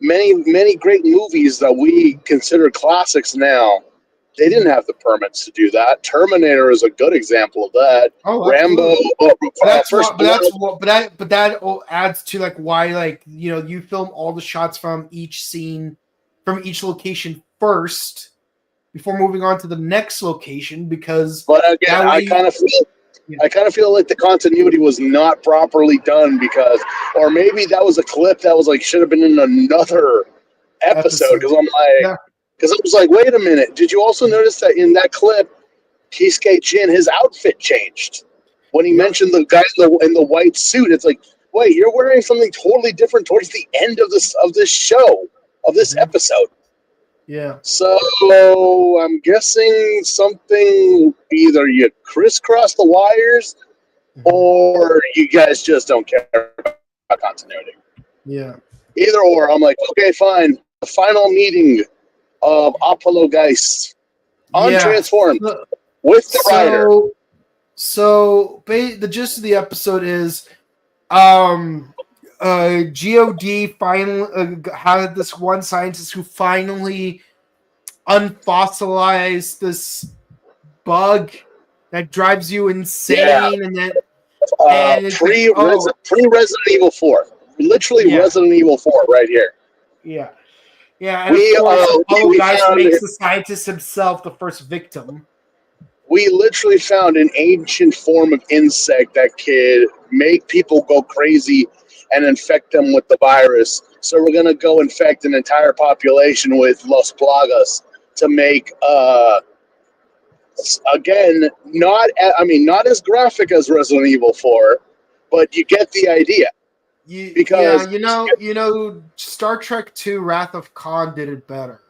many great movies that we consider classics now, they didn't have the permits to do that. Terminator is a good example of that. Oh, Rambo. But that adds to like why like you film all the shots from each scene, from each location first before moving on to the next location, because. But again, I kind of feel like the continuity was not properly done or maybe that was a clip that was like should have been in another episode because I'm like, because I was like, wait a minute, did you also notice that in that clip, Kisuke Jin, his outfit changed when he mentioned the guy in the white suit? It's like, wait, you're wearing something totally different towards the end of this show of this episode. Yeah. So I'm guessing something, either you crisscross the wires or you guys just don't care about continuity. Yeah. Either or, I'm like, okay, fine. The final meeting of Apollo Geist untransformed with the rider. So the gist of the episode is GOD finally had this one scientist who finally unfossilized this bug that drives you insane, and then pre-Resident Evil 4, literally Resident Evil 4 right here. Yeah, and of course, Apollo Geist makes the scientist himself the first victim. We literally found an ancient form of insect that could make people go crazy and infect them with the virus. So we're going to go infect an entire population with Las Plagas to make, again, not as graphic as Resident Evil 4, but you get the idea. Star Trek II Wrath of Khan did it better.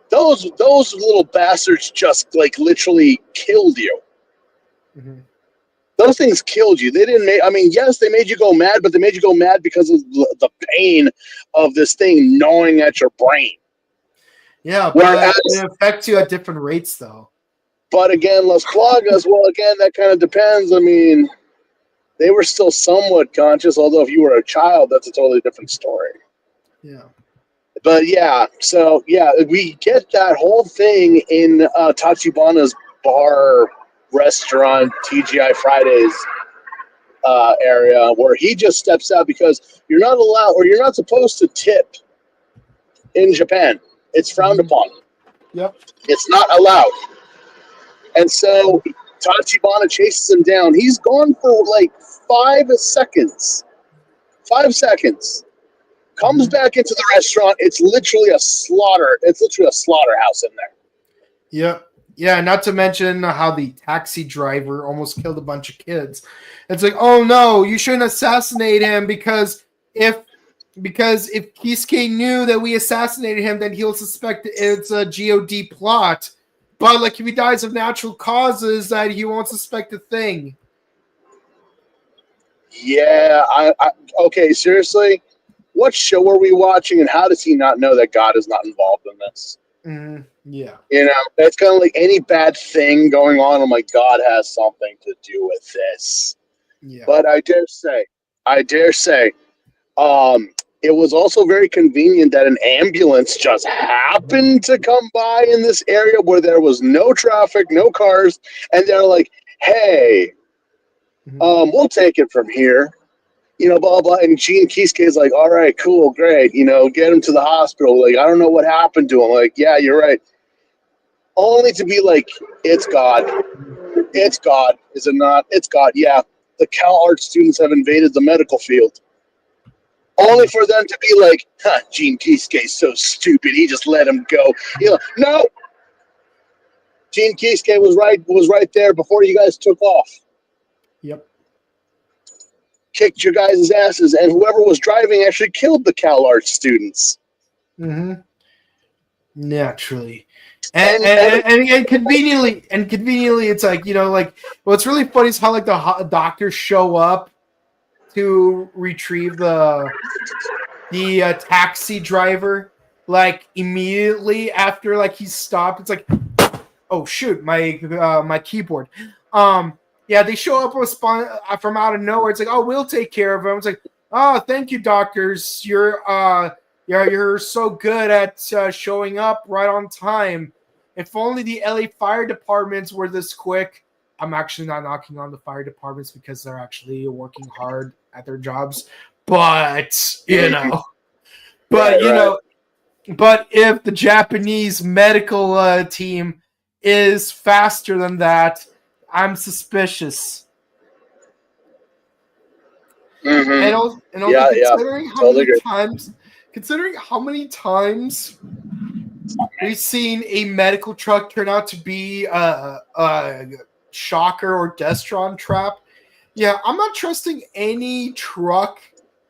Those little bastards just like literally killed you. Mm-hmm. Those things killed you. They didn't make. I mean, yes, they made you go mad, but they made you go mad because of the pain of this thing gnawing at your brain. Yeah, but it affects you at different rates, though. But again, Las Plagas. Well, again, that kind of depends. I mean, they were still somewhat conscious. Although, if you were a child, that's a totally different story. Yeah. But we get that whole thing in Tachibana's bar restaurant, TGI Fridays area, where he just steps out because you're not allowed, or you're not supposed to tip in Japan. It's frowned upon. Yep. It's not allowed. And so Tachibana chases him down. He's gone for like 5 seconds. 5 seconds. Comes back into the restaurant. It's literally a slaughter. It's literally a slaughterhouse in there. Yep. Yeah, not to mention how the taxi driver almost killed a bunch of kids. It's like, oh no, you shouldn't assassinate him because if Kisuke knew that we assassinated him, then he'll suspect it's a GOD plot But like if he dies of natural causes, that he won't suspect a thing. Yeah, okay, seriously, what show are we watching, and how does he not know that God is not involved in this? Yeah. You know, it's kind of like any bad thing going on. I'm like, God has something to do with this. Yeah. But I dare say, it was also very convenient that an ambulance just happened to come by in this area where there was no traffic, no cars, and they're like, hey, we'll take it from here. You know, blah, blah. And Gene Kisuke is like, all right, cool, great. You know, get him to the hospital. Like, I don't know what happened to him. Like, yeah, you're right. Only to be like, it's God. It's God. Is it not? It's God. Yeah. The Cal Art students have invaded the medical field. Only for them to be like, huh, Gene Kisuke's so stupid. He just let him go. You know, no. Gene Kisuke was right there before you guys took off. Yep. Kicked your guys' asses, and whoever was driving actually killed the Cal Art students. Naturally. And conveniently, it's like, you know, like what's really funny is how like the doctors show up to retrieve the taxi driver like immediately after like he stopped. It's like, oh shoot, my keyboard. Yeah, they show up from out of nowhere. It's like, oh, we'll take care of him. It's like, oh, thank you, doctors. You're so good at showing up right on time. If only the LA fire departments were this quick. I'm actually not knocking on the fire departments because they're actually working hard at their jobs. But, you know. But, you know. But if the Japanese medical team is faster than that, I'm suspicious. And also considering how many times we've seen a medical truck turn out to be a shocker or Destron trap. Yeah, I'm not trusting any truck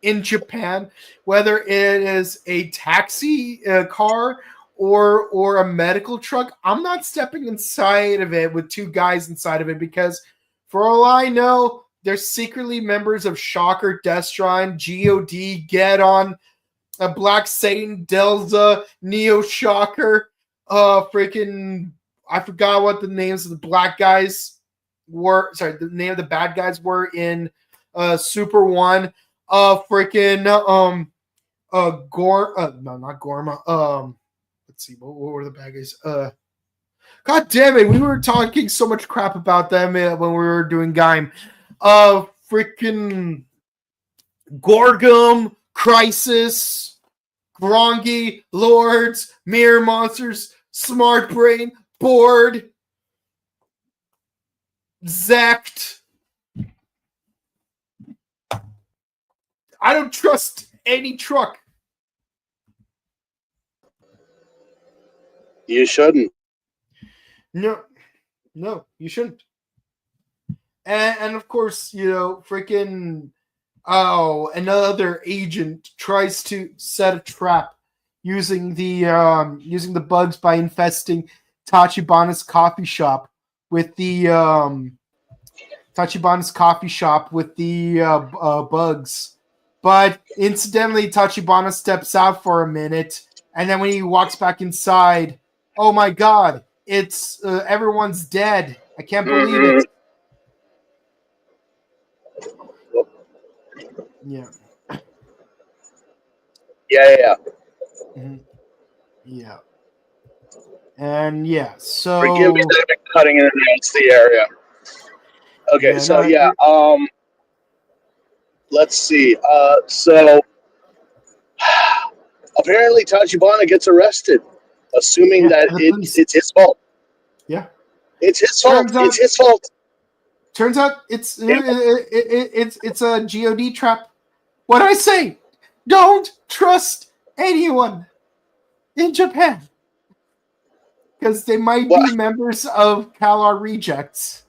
in Japan, whether it is a taxi car or a medical truck. I'm not stepping inside of it with two guys inside of it because for all I know, they're secretly members of Shocker, Destron, GOD, Get On, Black Satan, Delta, Neo Shocker, freaking, I forgot what the names of the black guys were. Sorry, the name of the bad guys were in Super One. Freaking, no, not Gorma. Let's see, what were the bad guys? God damn it, we were talking so much crap about them when we were doing Gaim. Freaking Gorgum, Crisis, Grongi, Lords, Mirror Monsters, Smart Brain, Board, Zect. I don't trust any truck. You shouldn't. No, you shouldn't. And of course, you know, freaking, another agent tries to set a trap using the bugs by infesting Tachibana's coffee shop with the bugs. But incidentally, Tachibana steps out for a minute, and then when he walks back inside, oh my god, it's everyone's dead. I can't believe it. Yeah. Yeah. Mm-hmm. Yeah. And yeah, so forgive me that I've been cutting in and against the area. Okay, let's see. So apparently Tachibana gets arrested, assuming that it's his fault. Yeah. It's his fault. It's his fault. Turns out it's a GOD trap. What do I say? Don't trust anyone in Japan. Because they might be members of CalR Rejects.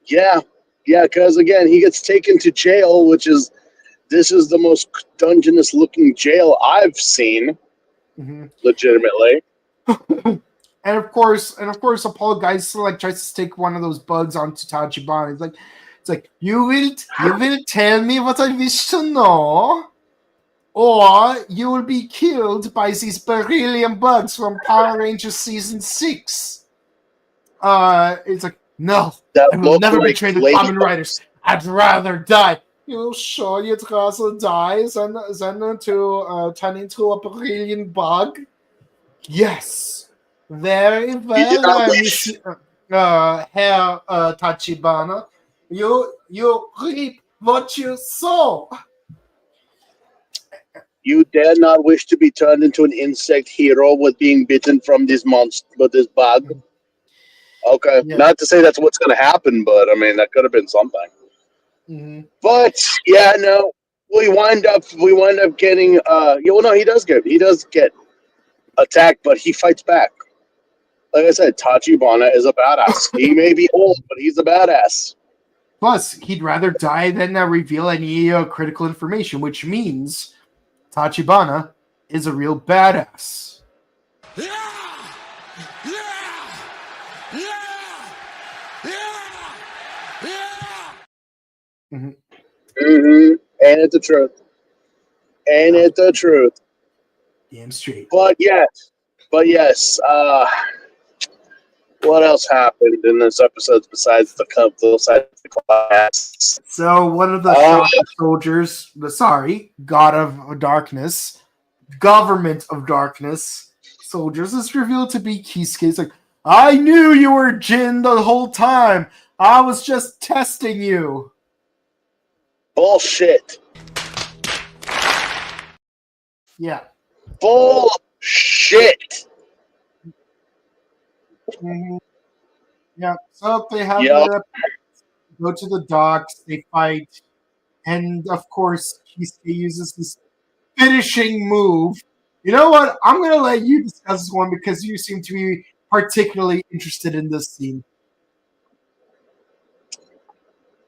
Yeah, because again, he gets taken to jail, this is the most dungeness looking jail I've seen, legitimately. And of course, Apollo Guys like tries to stick one of those bugs onto Tachibana. It's like you will tell me what I wish to know, or you will be killed by these beryllium bugs from Power Rangers Season 6. It's like, no, That I will look never like betray the lady Kamen Riders. I'd rather die. You sure you'd rather die than to turn into a beryllium bug? Yes. Very well, Herr Tachibana. You reap what you sow. You dare not wish to be turned into an insect hero with being bitten from this monster, but this bug. Okay, Yeah. not to say that's what's going to happen, but I mean that could have been something. Mm-hmm. But yeah, no, we wind up getting. No, he does get attacked, but he fights back. Like I said, Tachibana is a badass. He may be old, but he's a badass. Plus, he'd rather die than reveal any critical information, which means Tachibana is a real badass. Mm-hmm. Mm-hmm. Ain't it the truth? Ain't it the truth? Damn straight. But yes. What else happened in this episode besides the class? So one of the Shocker soldiers, God of Darkness, Government of Darkness soldiers is revealed to be Kisuke. It's like, I knew you were Jin the whole time. I was just testing you. Bullshit. Yeah. Bullshit. Mm-hmm. Yeah. So they have Yep. go to the docks, they fight, and of course Kisuke uses this finishing move. You know what? I'm gonna let you discuss this one because you seem to be particularly interested in this scene.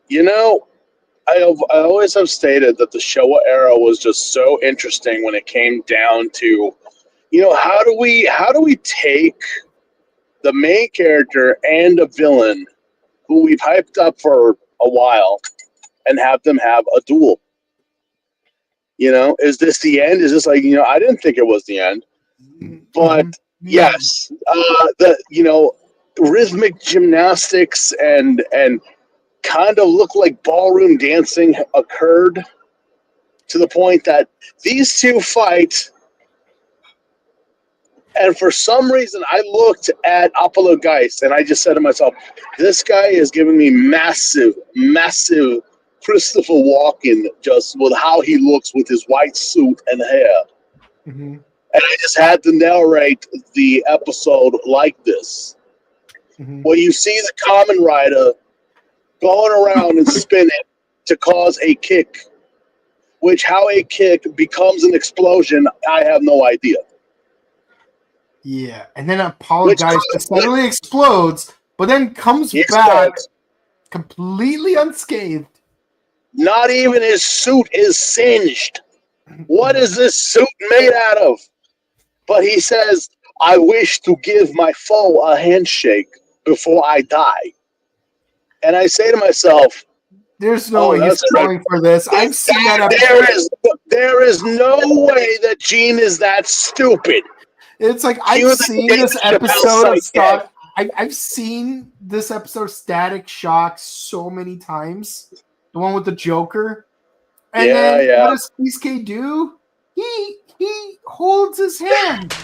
You know, I always have stated that the Showa era was just so interesting when it came down to, how do we take the main character and a villain who we've hyped up for a while and have them have a duel? Is this the end? Is this like, I didn't think it was the end, but yes, the rhythmic gymnastics and kind of look like ballroom dancing occurred to the point that these two fight. And for some reason, I looked at Apollo Geist and I just said to myself, this guy is giving me massive, massive Christopher Walken just with how he looks with his white suit and hair. Mm-hmm. And I just had to narrate the episode like this. Mm-hmm. Where you see the Kamen Rider going around and spinning to cause a kick, which how a kick becomes an explosion, I have no idea. Yeah, and then Apollo Guys suddenly explodes, but then comes back completely unscathed. Not even his suit is singed. What is this suit made out of? But he says, I wish to give my foe a handshake before I die. And I say to myself, there's no way he's falling for this. I've seen that episode. There is no way that Gene is that stupid. It's like I've seen this episode of I've seen this episode of Static Shock so many times. The one with the Joker. And then what does Kisuke do? He holds his hand.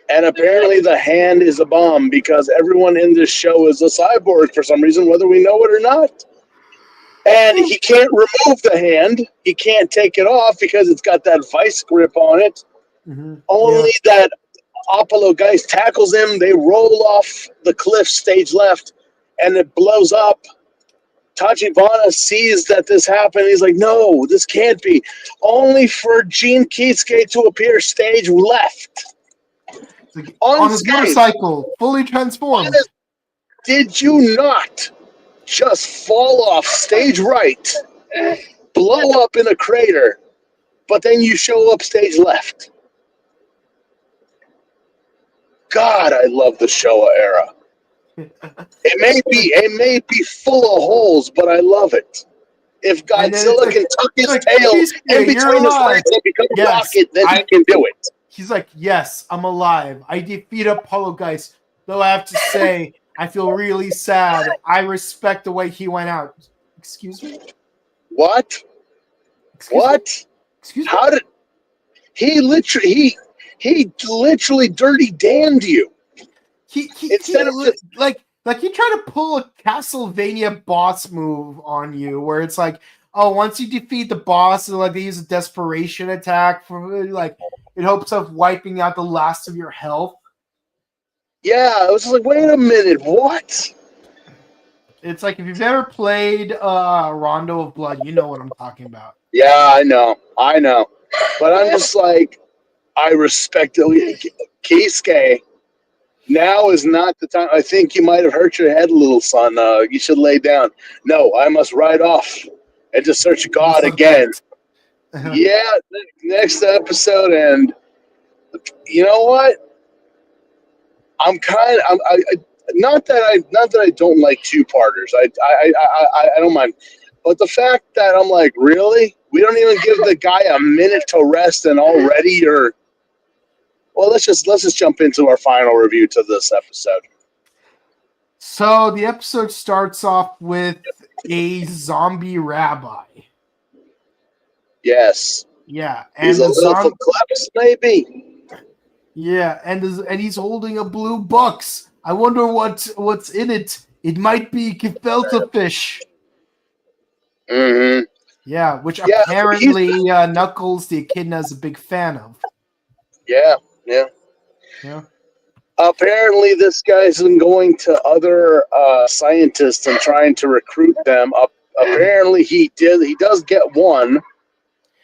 And apparently the hand is a bomb because everyone in this show is a cyborg for some reason, whether we know it or not. And he can't remove the hand. He can't take it off because it's got that vice grip on it. Mm-hmm. Only that Apollo Geist tackles him. They roll off the cliff stage left, and it blows up. Tachibana sees that this happened. He's like, no, this can't be. Only for Gene Kisuke to appear stage left. Like on his motorcycle, fully transformed. Did you not just fall off stage right, blow up in a crater, but then you show up stage left? God, I love the Showa era. It may be full of holes, but I love it. If And then it's Godzilla like, can tuck his like, tail Keisuke, in you're between his alive. legs and become a Yes, rocket, then he can do it. He's like, yes, I'm alive. I defeat Apollo Geist. Though I have to say, I feel really sad. I respect the way he went out. Excuse me? What? Excuse What? Me? Excuse me? How did he literally dirty damned you? He Instead of just like he tried to pull a Castlevania boss move on you, where it's like, oh, once you defeat the boss, like they use a desperation attack for like in hopes of wiping out the last of your health. yeah, I was just like, wait a minute, what? It's like if you've ever played Rondo of Blood, you know what I'm talking about. Yeah, I know, but I'm just like, I respect it. Keisuke, now is not the time. I think you might have hurt your head a little, son. You should lay down. No, I must ride off and just search God again. Yeah, next episode, and you know what? I'm not that I don't like two-parters. I don't mind, but the fact that I'm like, really, we don't even give the guy a minute to rest, and already you're. Well, let's just jump into our final review to this episode. So the episode starts off with a zombie rabbi. Yes. Yeah, and he's a little for claps, maybe. Yeah, and he's holding a blue box. I wonder what's in it. It might be gefilte fish. Mm-hmm. Yeah, which apparently Knuckles the Echidna is a big fan of. Yeah. Apparently, this guy's been going to other scientists and trying to recruit them. Apparently, he does get one,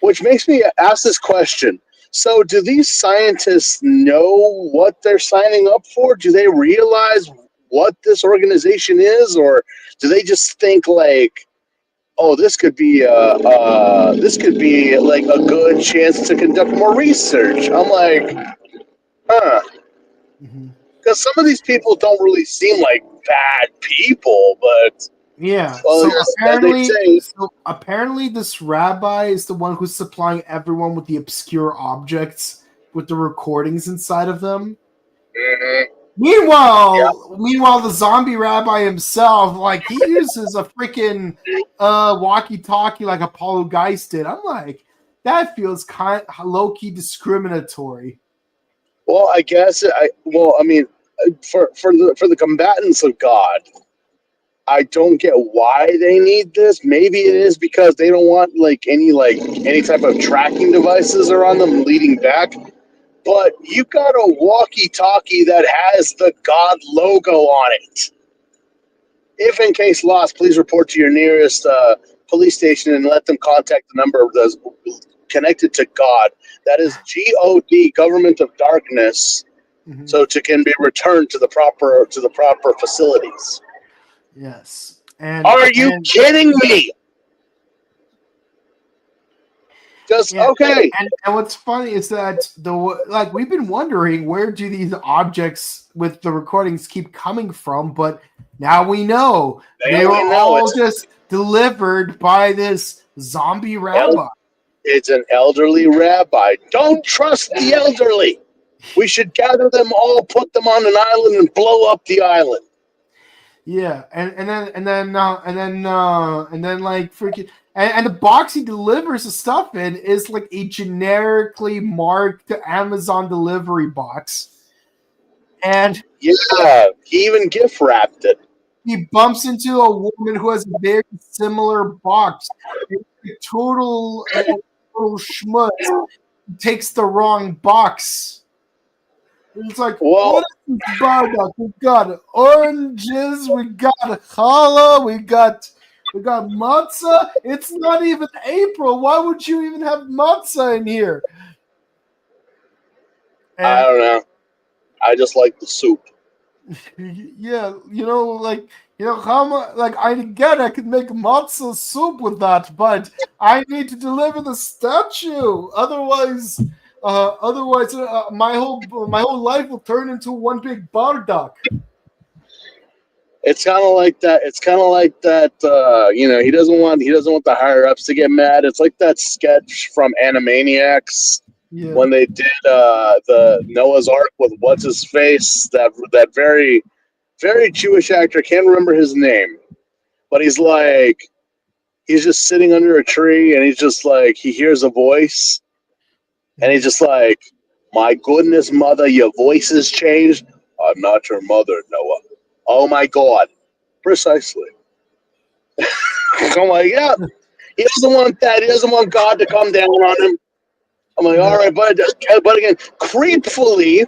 which makes me ask this question. So, do these scientists know what they're signing up for? Do they realize what this organization is, or do they just think like, "Oh, this could be like a good chance to conduct more research"? I'm like, huh. Because some of these people don't really seem like bad people, but yeah. Well, So apparently, this rabbi is the one who's supplying everyone with the obscure objects with the recordings inside of them. Mm-hmm. Meanwhile, the zombie rabbi himself, like he uses a freaking walkie-talkie like Apollo Geist did. I'm like, that feels kind of low-key discriminatory. Well, I guess for the combatants of God, I don't get why they need this. Maybe it is because they don't want any type of tracking devices around them leading back. But you got a walkie-talkie that has the God logo on it. If in case lost, please report to your nearest police station and let them contact the number that's connected to God. That is GOD, Government of Darkness, so it can be returned to the proper facilities. Yes. Are you kidding me? Okay. And what's funny is that we've been wondering, where do these objects with the recordings keep coming from? But now we know they were all just delivered by this zombie rabbi. It's an elderly rabbi. Don't trust the elderly. We should gather them all, put them on an island, and blow up the island. Yeah, and then like freaking. And the box he delivers the stuff in is like a generically marked Amazon delivery box. And yeah, he even gift wrapped it. He bumps into a woman who has a very similar box. It's a total schmutz. He takes the wrong box. It's like, what is this bardock? We got oranges, we got challah, we got matzah. It's not even April. Why would you even have matzah in here? And I don't know. I just like the soup. Yeah, how much? Like, I could make matzah soup with that, but I need to deliver the statue. Otherwise, Otherwise, my whole life will turn into one big bardock. It's kind of like that. It's kind of like that. He doesn't want the higher ups to get mad. It's like that sketch from Animaniacs when they did the Noah's Ark with what's his face, that very very Jewish actor. Can't remember his name, but he's just sitting under a tree and he's just like he hears a voice and he's just like, "My goodness, mother, your voice has changed. I'm not your mother, Noah. Oh my God." Precisely. I'm like, yeah. He doesn't want that. He doesn't want God to come down on him. I'm like, all right, but again, creepfully,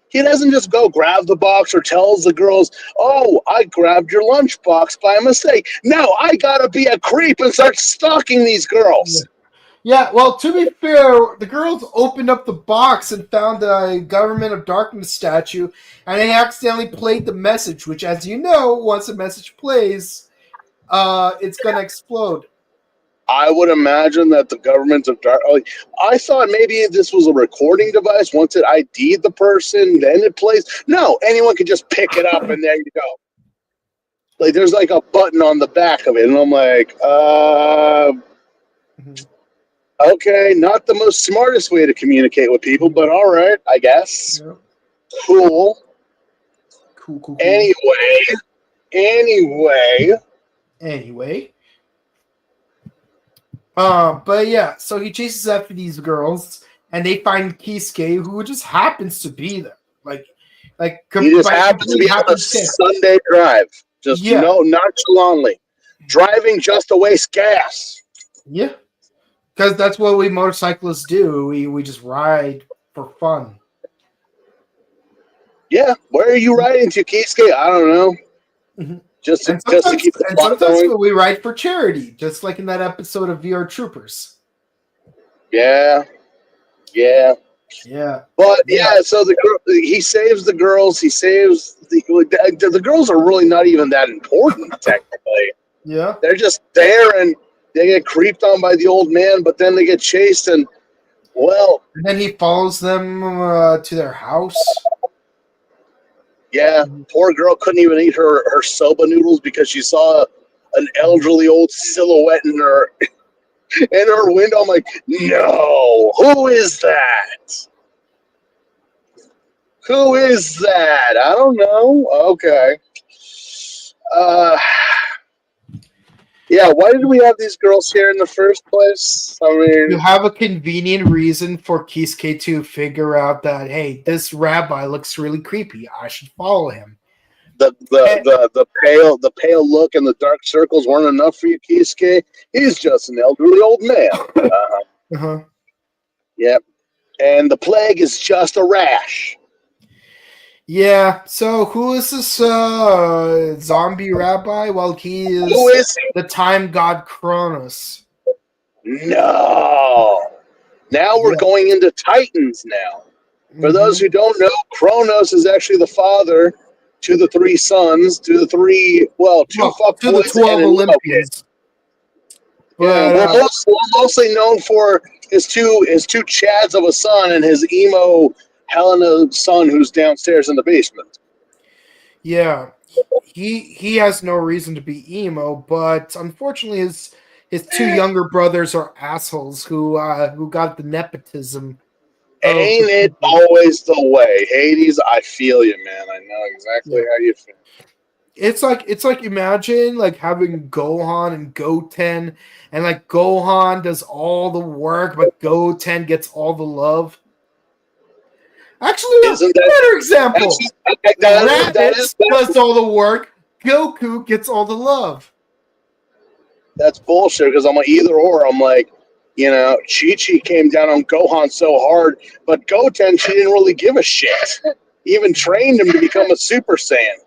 he doesn't just go grab the box or tells the girls, "Oh, I grabbed your lunchbox by mistake." No, I gotta be a creep and start stalking these girls. Yeah, well, to be fair, the girls opened up the box and found a Government of Darkness statue, and they accidentally played the message, which, as you know, once a message plays, it's going to explode. I would imagine that the Government of Dark. I thought maybe this was a recording device. Once it ID'd the person, then it plays. No, anyone can just pick it up, and there you go. Like, there's like a button on the back of it, and I'm like, okay, not the most smartest way to communicate with people, but all right, I guess. Yeah. Cool. Cool. Anyway. But yeah, so he chases after these girls, and they find Kisuke, who just happens to be there. Like he just happens to be on a Sunday drive, just nonchalantly driving just to waste gas. Yeah. Because that's what we motorcyclists do. We just ride for fun. Yeah. Where are you riding to, Kisuke? I don't know. Mm-hmm. Just to keep the plot going. Sometimes we ride for charity, just like in that episode of VR Troopers. Yeah. But so he saves the girls. He saves the girls are really not even that important technically. Yeah. They're just there and they get creeped on by the old man, but then they get chased and then he follows them to their house. Yeah, poor girl couldn't even eat her soba noodles because she saw an elderly old silhouette in her window. I'm like, no, who is that? Who is that? I don't know. Okay. Yeah, why did we have these girls here in the first place? I mean, you have a convenient reason for Kisuke to figure out that, hey, this rabbi looks really creepy. I should follow him. The pale look and the dark circles weren't enough for you, Kisuke. He's just an elderly old man. Yep. And the plague is just a rash. Yeah, so who is this zombie rabbi? Well, he is, the time god Kronos. No. Now we're going into Titans now. For those who don't know, Kronos is actually the father to the three sons, to the three, two fuckboys the 12 Olympians. Mostly known for his two chads of a son and his emo Helena's son who's downstairs in the basement. Yeah, he has no reason to be emo, but unfortunately his two younger brothers are assholes who got the nepotism. Ain't it always the way? Hades, I feel you, man. I know exactly how you feel. It's like imagine like having Gohan and Goten, and like Gohan does all the work, but Goten gets all the love. Actually, a better example. Raditz does all the work. Goku gets all the love. That's bullshit because I'm like either or. I'm like, Chi-Chi came down on Gohan so hard, but Goten, she didn't really give a shit. Even trained him to become a Super Saiyan.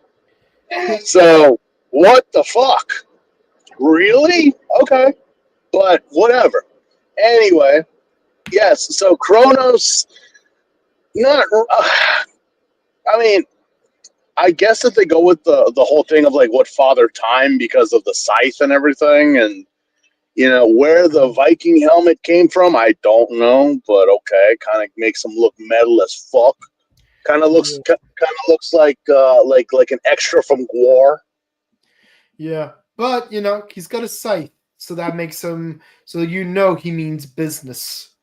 So, what the fuck? Really? Okay. But whatever. Anyway, yes, so Kronos... I guess if they go with the whole thing of like what Father Time because of the scythe and everything, and Where the Viking helmet came from, I don't know, but okay, kind of makes him look metal as fuck. Kind of looks like an extra from Gwar. Yeah, but he's got a scythe, so that makes him he means business.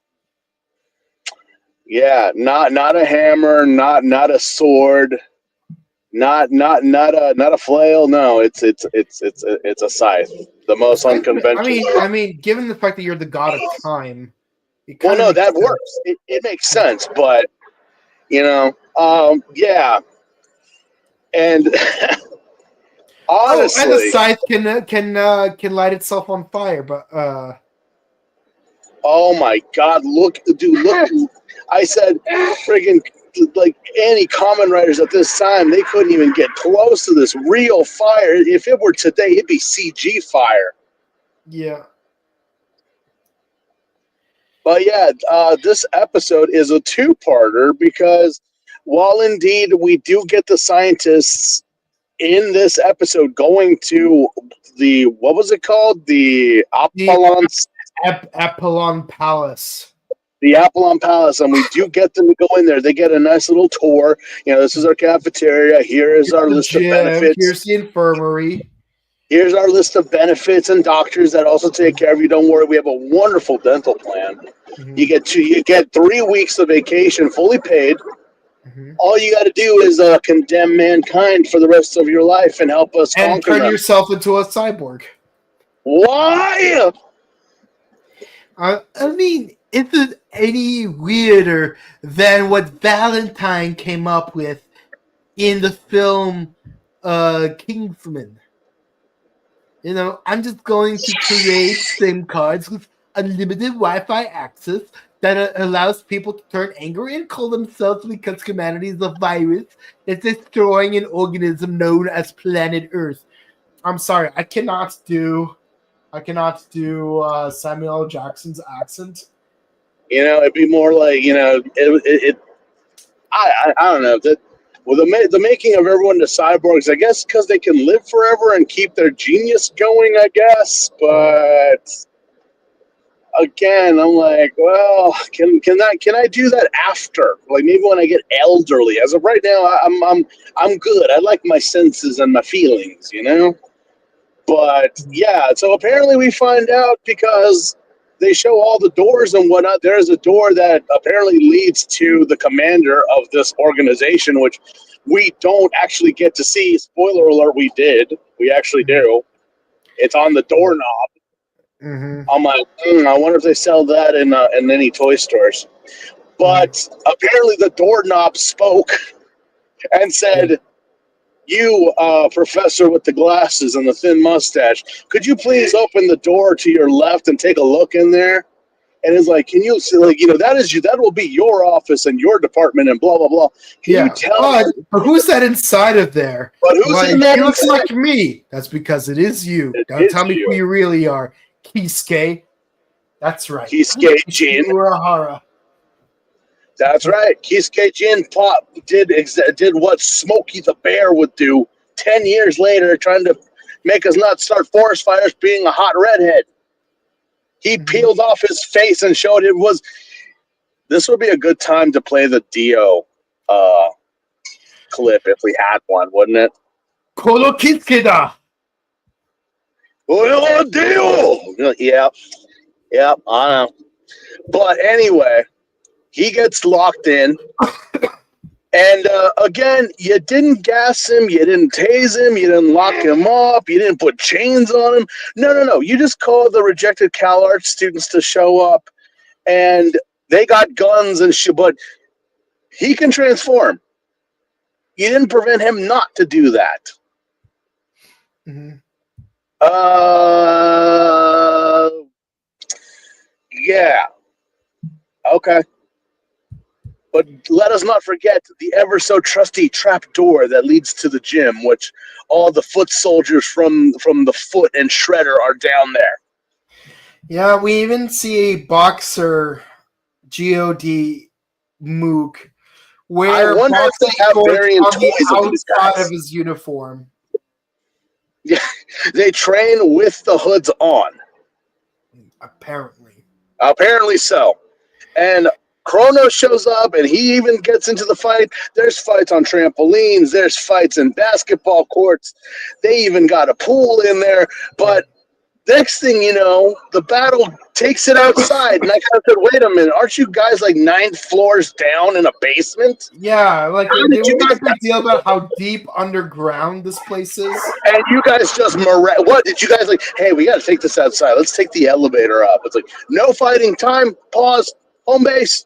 Yeah, not a hammer, not a sword, not a flail. No, it's a scythe. The most unconventional. I mean, given the fact that you're the god of time, Well, no, that works. It makes sense, but yeah, and honestly, and the scythe can light itself on fire, but oh my God, look! I said, friggin' like any Kamen Riders at this time, they couldn't even get close to this real fire. If it were today, it'd be CG fire. Yeah. But yeah, this episode is a two-parter because while indeed we do get the scientists in this episode going to what was it called? The Apollon Palace. The Apollon Palace, and we do get them to go in there. They get a nice little tour. This is our cafeteria. Here's our list of benefits. Here's the infirmary. Here's our list of benefits and doctors that also take care of you. Don't worry, we have a wonderful dental plan. Mm-hmm. You get 3 weeks of vacation, fully paid. Mm-hmm. All you got to do is condemn mankind for the rest of your life and help us and conquer turn them. yourself into a cyborg. Why? I mean, is it any weirder than what Valentine came up with in the film Kingsman? I'm just going to create SIM cards with unlimited Wi-Fi access that allows people to turn angry and kill themselves because humanity is a virus that's destroying an organism known as planet Earth. I'm sorry, I cannot do Samuel L. Jackson's accent. It'd be more like I don't know that. Well, the making of everyone to cyborgs, I guess, because they can live forever and keep their genius going, I guess. But again, I'm like, well, can I do that after? Like maybe when I get elderly. As of right now, I'm good. I like my senses and my feelings, But yeah, so apparently we find out because they show all the doors and whatnot. There's a door that apparently leads to the commander of this organization, which we don't actually get to see. Spoiler alert, we did. We actually do. It's on the doorknob. Mm-hmm. I'm like, I wonder if they sell that in any toy stores. But apparently the doorknob spoke and said, "You, professor with the glasses and the thin mustache, could you please open the door to your left and take a look in there?" And it's like, can you, that will be your office and your department and blah, blah, blah. Can you tell me? But who's that inside of there? But who's in there? He looks like me. That's because it is you. Don't tell me who you really are. Kisuke. That's right. Kisuke Jin. Urahara. That's right. Kisuke Jin did what Smokey the Bear would do 10 years later, trying to make us not start forest fires being a hot redhead. He peeled off his face and showed it was. This would be a good time to play the Dio clip if we had one, wouldn't it? Kolo Kitsukeda. Oh, Dio! Yeah, I know. But anyway, he gets locked in. And again, you didn't gas him, you didn't tase him, you didn't lock him up, you didn't put chains on him. No. You just called the rejected CalArts students to show up, and they got guns and shit, but he can transform. You didn't prevent him not to do that. Mm-hmm. Yeah. Okay. But let us not forget the ever so trusty trap door that leads to the gym, which all the foot soldiers from the Foot and Shredder are down there. Yeah, we even see a boxer God Mook where I wonder if they have variant on the toys of these outside guys. of his uniform. Yeah, they train with the hoods on. Apparently. Apparently so. And Chrono shows up, and he even gets into the fight. There's fights on trampolines. There's fights in basketball courts. They even got a pool in there. But next thing you know, the battle takes it outside. And I kind of said, wait a minute. Aren't you guys like 9 floors down in a basement? Yeah, like How they did you make a guys- big deal about how deep underground this place is. And you guys just what did you guys like? Hey, we got to take this outside. Let's take the elevator up. It's like no fighting time. Pause. Home base.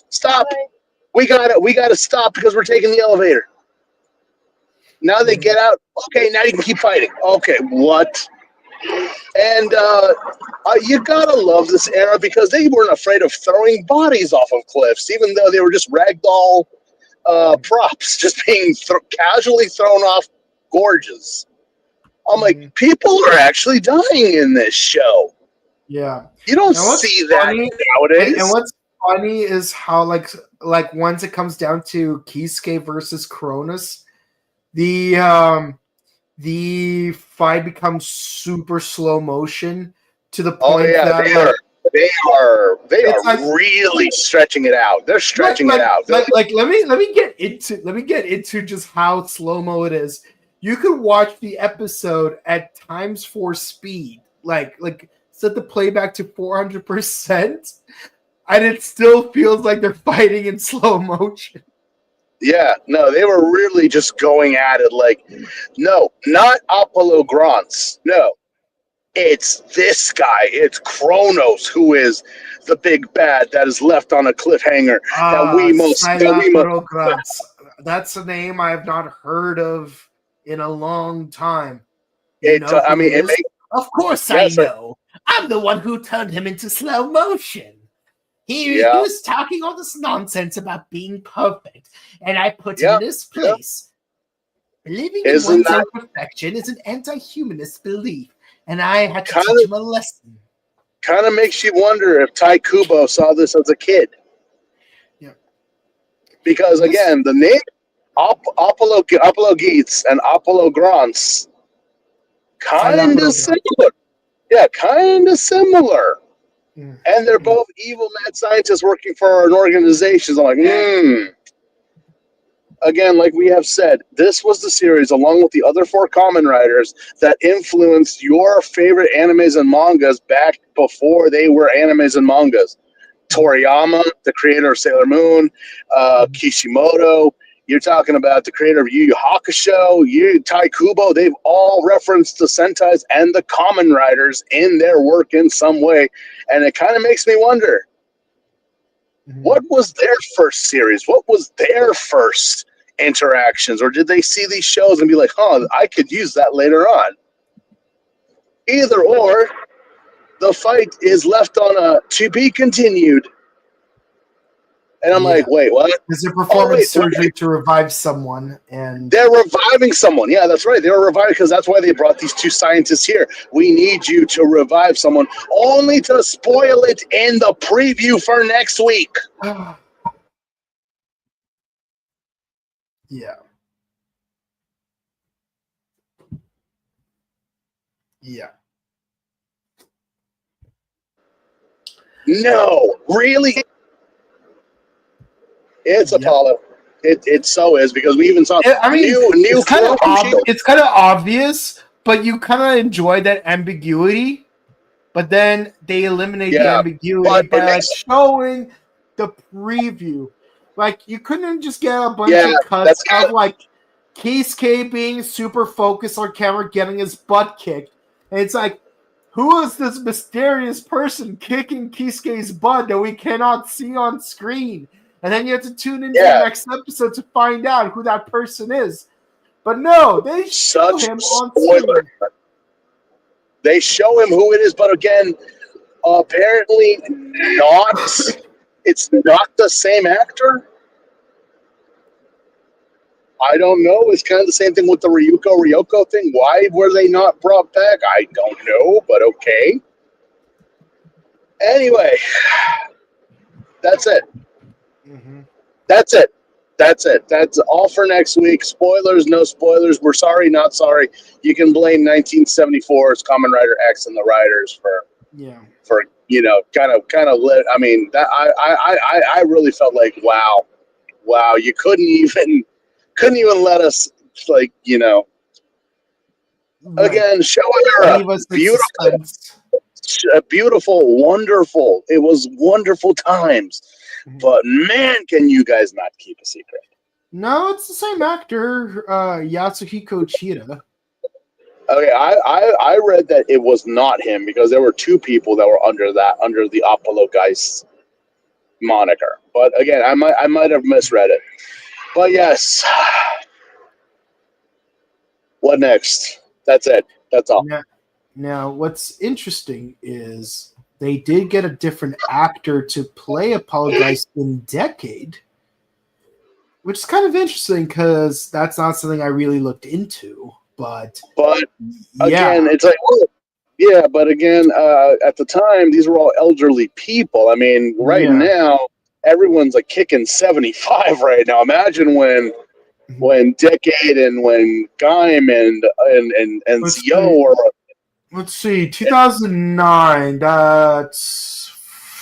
Stop. We got to stop because we're taking the elevator. Now they get out. Okay, now you can keep fighting. Okay, what? And you gotta love this era because they weren't afraid of throwing bodies off of cliffs, even though they were just ragdoll props, just being casually thrown off gorges. I'm like, people are actually dying in this show. Yeah. You don't see that nowadays. And what's funny is how like once it comes down to Kisuke versus Cronus, the fight becomes super slow motion to the point that they are like, really stretching it out. They're stretching it out. Let me get into just how slow-mo it is. You could watch the episode at times 4 speed, like set the playback to 400%, and it still feels like they're fighting in slow motion. Yeah, no, they were really just going at it like, no, not Apollo Grants. No, it's this guy. It's Kronos, who is the big bad that is left on a cliffhanger. That's a name I have not heard of in a long time. Of course I know. I'm the one who turned him into slow motion. He was talking all this nonsense about being perfect, and I put him in his place. Believing in one's own perfection is an anti-humanist belief, and I had to teach him a lesson. Kind of makes you wonder if Tai Kubo saw this as a kid. Yeah. Because, again, the name Apollo Geats and Apollo Grants kind of similar. Yeah, kind of similar. And they're both evil mad scientists working for an organization. So I'm like, Again, like we have said, this was the series, along with the other 4 Kamen Riders, that influenced your favorite animes and mangas back before they were animes and mangas. Toriyama, the creator of Sailor Moon, Kishimoto. You're talking about the creator of Yu Yu Hakusho, Tai Kubo. They've all referenced the Sentais and the Kamen Riders in their work in some way. And it kind of makes me wonder, what was their first series? What was their first interactions? Or did they see these shows and be like, I could use that later on? Either or, the fight is left on a to be continued. And I'm like, wait, what? It's a performance surgery to revive someone, and they're reviving someone. Yeah, that's right. They were reviving because that's why they brought these 2 scientists here. We need you to revive someone, only to spoil it in the preview for next week. Yeah. No, really? It's Apollo. It so is because we even saw new. It's kind of obvious, but you kind of enjoy that ambiguity. But then they eliminate the ambiguity by showing the preview. Like you couldn't just get a bunch of cuts of like Kisuke being super focused on camera, getting his butt kicked, and it's like, who is this mysterious person kicking Kisuke's butt that we cannot see on screen? And then you have to tune into the next episode to find out who that person is. But no, they show him on screen. They show him who it is, but again, apparently not. It's not the same actor. I don't know. It's kind of the same thing with the Ryoko thing. Why were they not brought back? I don't know, but okay. Anyway, that's it. That's it. That's all for next week. Spoilers, no spoilers. We're sorry, not sorry. You can blame 1974's Kamen Rider X and the Riders for Yeah. For kind of lit. I mean, that I really felt like wow, you couldn't even let us like Right. again show era, Leave us with beautiful, suspense. beautiful, wonderful. It was wonderful times, but man, can you guys not keep a secret? No, it's the same actor, Yasuhiko Chida. Okay, I read that it was not him because there were two people that were under the Apollo Geist moniker. But again, I might have misread it. But yes, what next? That's it. That's all. Now, what's interesting is they did get a different actor to play Apollo Geist in Decade, which is kind of interesting because that's not something I really looked into. But again, it's like, well, yeah, but again, at the time, these were all elderly people. I mean, right now, everyone's like kicking 75 right now. Imagine when Decade and when Gaim and Zio were. Let's see, 2009. That's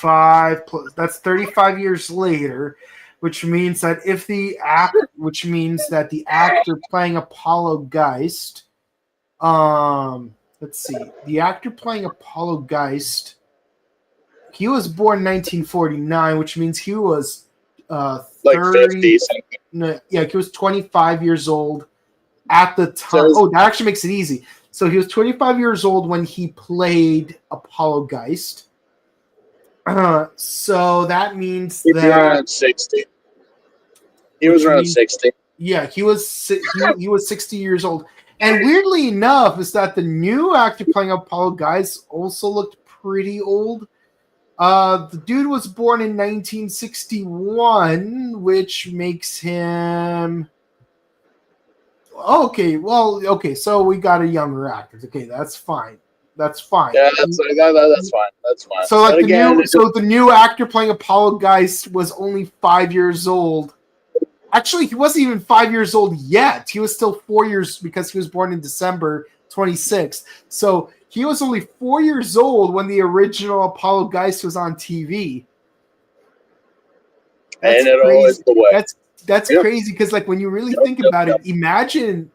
35 years later, which means that the actor playing Apollo Geist, let's see, the actor playing Apollo Geist, he was born in 1949, which means he was Like 50 something. No, yeah, he was 25 years old at the time. So that actually makes it easy. So he was 25 years old when he played Apollo Geist. So that means he was around 60. He was around 60. Yeah, he was 60 years old. And weirdly enough, is that the new actor playing Apollo Geist also looked pretty old. The dude was born in 1961, which makes him. Okay, so we got a younger actor. Okay, that's fine. That's fine. Yeah, that's fine. That's fine. So like the new actor playing Apollo Geist was only 5 years old. Actually, he wasn't even 5 years old yet. He was still 4 years because he was born in December 26th. So he was only 4 years old when the original Apollo Geist was on TV. That's crazy. The way. That's crazy because like when you really think about it, imagine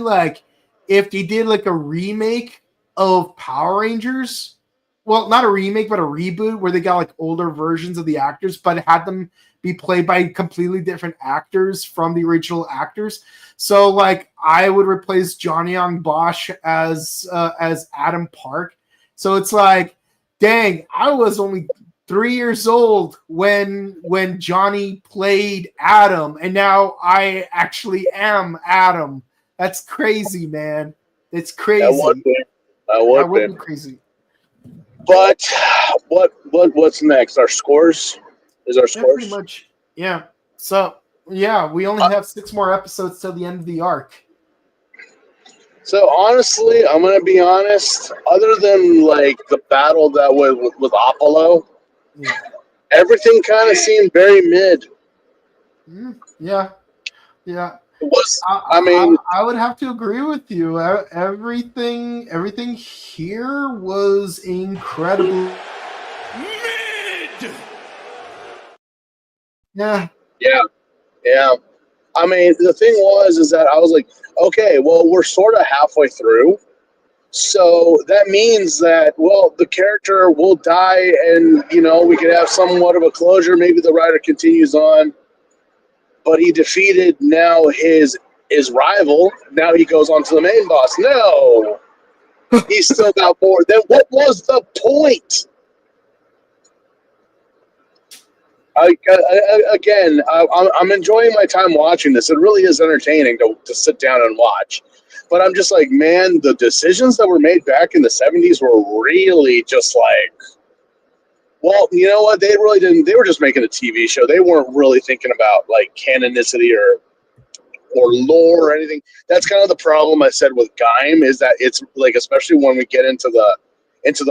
like if they did like a remake of Power Rangers. Well, not a remake, but a reboot where they got like older versions of the actors, but had them be played by completely different actors from the original actors. So like I would replace Johnny Young Bosch as Adam Park. So it's like, dang, I was only 3 years old when Johnny played Adam, and now I actually am Adam. That's crazy, man. It's crazy. That would be crazy. But what's next? Our scores? Is our scores? Pretty much, yeah. So yeah, we only have 6 more episodes till the end of the arc. So honestly, I'm gonna be honest. Other than like the battle that was with Apollo, everything kind of seemed very mid. Yeah. I would have to agree with you. Everything here was incredible. Mid. Yeah. I mean, the thing is that I was like, okay, well, we're sort of halfway through. So that means that, well, the character will die and, we could have somewhat of a closure. Maybe the writer continues on. But he defeated now his rival. Now he goes on to the main boss. No! He's still got more. Then what was the point? I'm enjoying my time watching this. It really is entertaining to sit down and watch. But I'm just like, man, the decisions that were made back in the 70s were really just like, well, you know what? They really didn't. They were just making a TV show. They weren't really thinking about like canonicity or lore or anything. That's kind of the problem I said with Gaim, is that it's like, especially when we get into the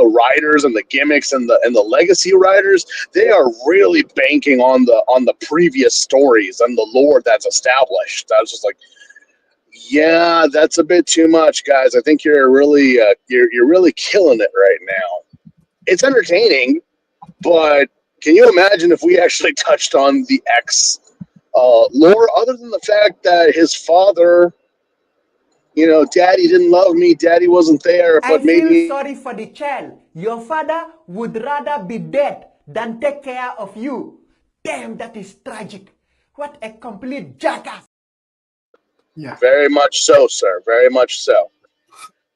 writers and the gimmicks and the legacy writers, they are really banking on the previous stories and the lore that's established. I was just like, yeah, that's a bit too much, guys. I think you're really you're really killing it right now. it's entertaining, but can you imagine if we actually touched on the X lore, other than the fact that his father, daddy didn't love me, daddy wasn't there, I but feel maybe. sorry for the child. Your father would rather be dead than take care of you. Damn, that is tragic. What a complete jackass. Yeah. Very much so, sir. Very much so.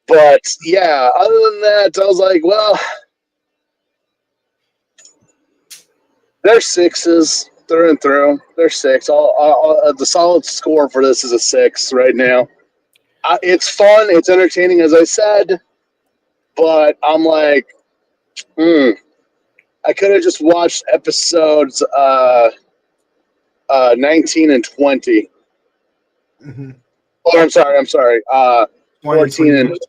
But yeah, other than that, I was like, well, they're sixes through and through. They're six. The solid score for this is a 6 right now. It's fun. It's entertaining, as I said. But I'm like, I could have just watched episodes 19 and 20. Mm-hmm. Oh, I'm sorry. 14 and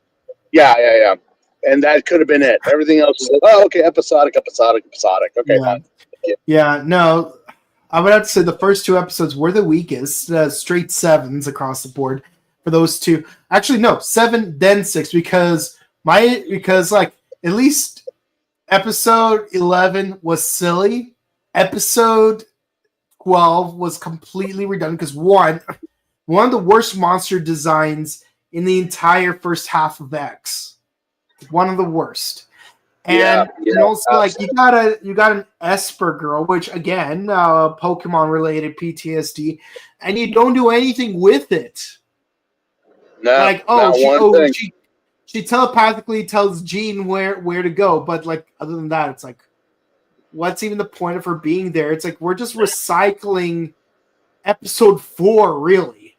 yeah. And that could have been it. Everything else was like, oh, okay, episodic. Okay, Yeah. fine. Yeah, no, I would have to say the first 2 episodes were the weakest, straight 7s across the board for those 2. Actually, no, 7 then 6 because like at least episode 11 was silly. Episode 12 was completely redundant because one of the worst monster designs in the entire first half of X. One of the worst. And also, like, you got an Esper girl, which again, Pokemon related PTSD, and you don't do anything with it. No, Like, she telepathically tells Jean where to go, but like, other than that, it's like, what's even the point of her being there? It's like we're just recycling episode 4, really.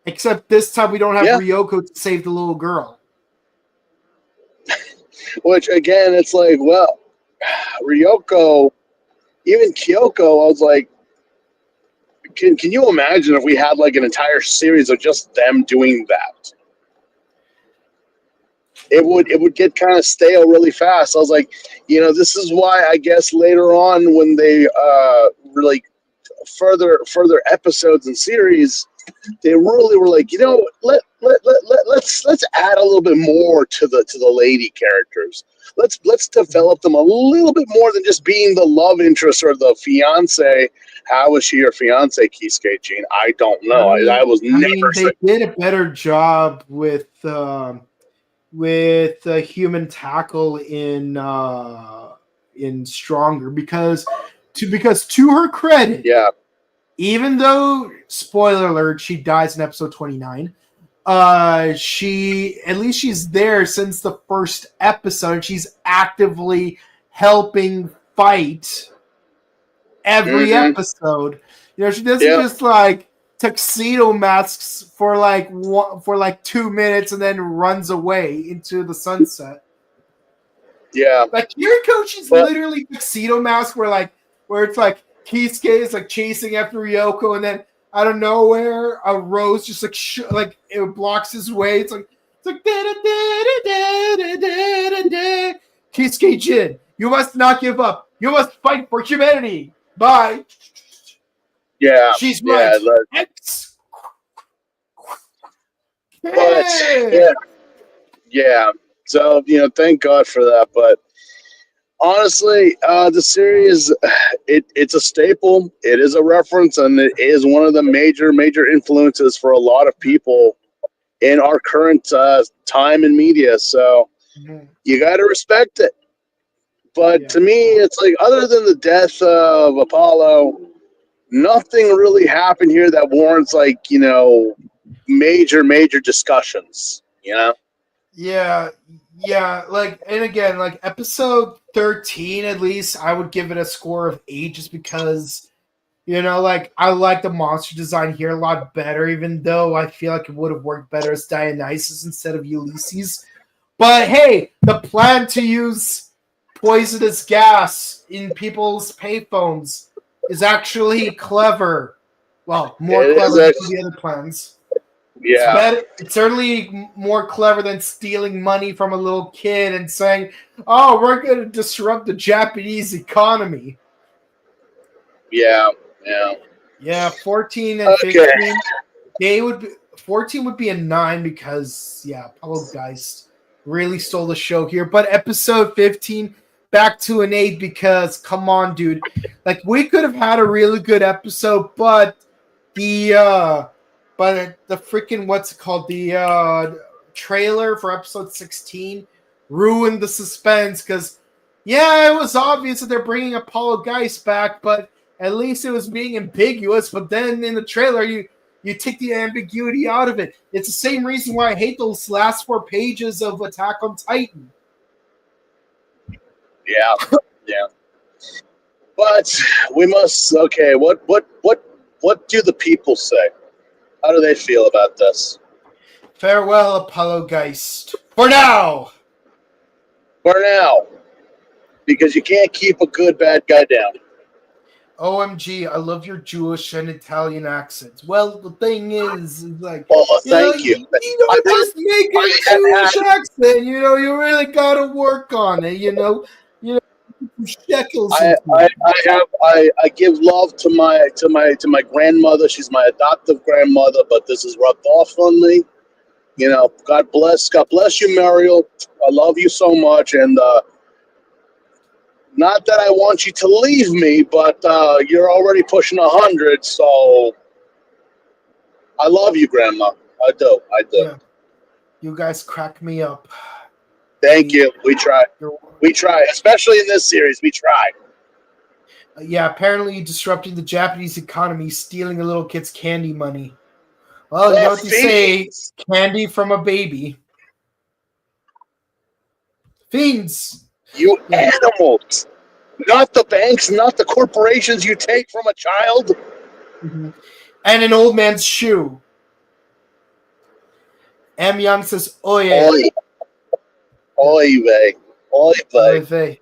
Except this time we don't have Ryoko to save the little girl. Which again, it's like, well, Ryoko, even Kyoko, I was like, can you imagine if we had like an entire series of just them doing that? It would get kind of stale really fast. I was like, this is why I guess later on when they really further episodes and series, they really were like, let's add a little bit more to the lady characters. Let's develop them a little bit more than just being the love interest or the fiance. How was she your fiance, Kisuke Jean? I don't know. I was never. They did a better job with human tackle in Stronger because to her credit, even though, spoiler alert, she dies in episode 29, she's there since the first episode. She's actively helping fight every episode. She doesn't just like tuxedo masks for like 2 minutes and then runs away into the sunset. Yeah, like Kiriko, she's literally tuxedo mask where it's like Kisuke is like chasing after Ryoko, and then out of nowhere a rose just like it blocks his way. It's like Kisuke Jin, you must not give up. You must fight for humanity. Bye. Yeah, she's right. X. Yeah. So thank God for that. But honestly, the series, it's a staple. It is a reference, and it is one of the major influences for a lot of people in our current time in media. So you got to respect it. But to me, it's like, other than the death of Apollo, nothing really happened here that warrants major discussions. Yeah. Like, and again, like episode 13, at least I would give it a score of 8, just because like I like the monster design here a lot better, even though I feel like it would have worked better as Dionysus instead of Ulysses. But hey, the plan to use poisonous gas in people's payphones is actually clever. Well, more clever than the other plans. Yeah. It's certainly more clever than stealing money from a little kid and saying, "Oh, we're going to disrupt the Japanese economy." Yeah. 14 and 15. 14 would be a 9 because Poltergeist. really stole the show here. But episode 15, back to an 8 because, come on, dude. Like, we could have had a really good episode, but the freaking, what's it called? The trailer for episode 16 ruined the suspense because, yeah, it was obvious that they're bringing Apollo Geist back, but at least it was being ambiguous. But then in the trailer, you take the ambiguity out of it. It's the same reason why I hate those last 4 pages of Attack on Titan. Yeah, yeah. But we must. Okay, what do the people say? How do they feel about this? Farewell, Apollo Geist. For now. For now, because you can't keep a good bad guy down. OMG, I love your Jewish and Italian accents. Well, the thing is like, oh, thank you. You don't just make a Jewish accent. You really gotta work on it. Shekels. I give love to my grandmother. She's my adoptive grandmother, but this is rubbed off on me. God bless you, Mariel. I love you so much, and not that I want you to leave me, but you're already pushing 100, so I love you, Grandma. I do. Yeah. You guys crack me up. Thank you. We try. Especially in this series. We try. Yeah, apparently disrupting the Japanese economy, stealing a little kid's candy money. Well, you know what they say, candy from a baby. Fiends. You animals. Not the banks, not the corporations you take from a child. Mm-hmm. And an old man's shoe. M. Young says, oye. Oy. Oy vey. Oy vey.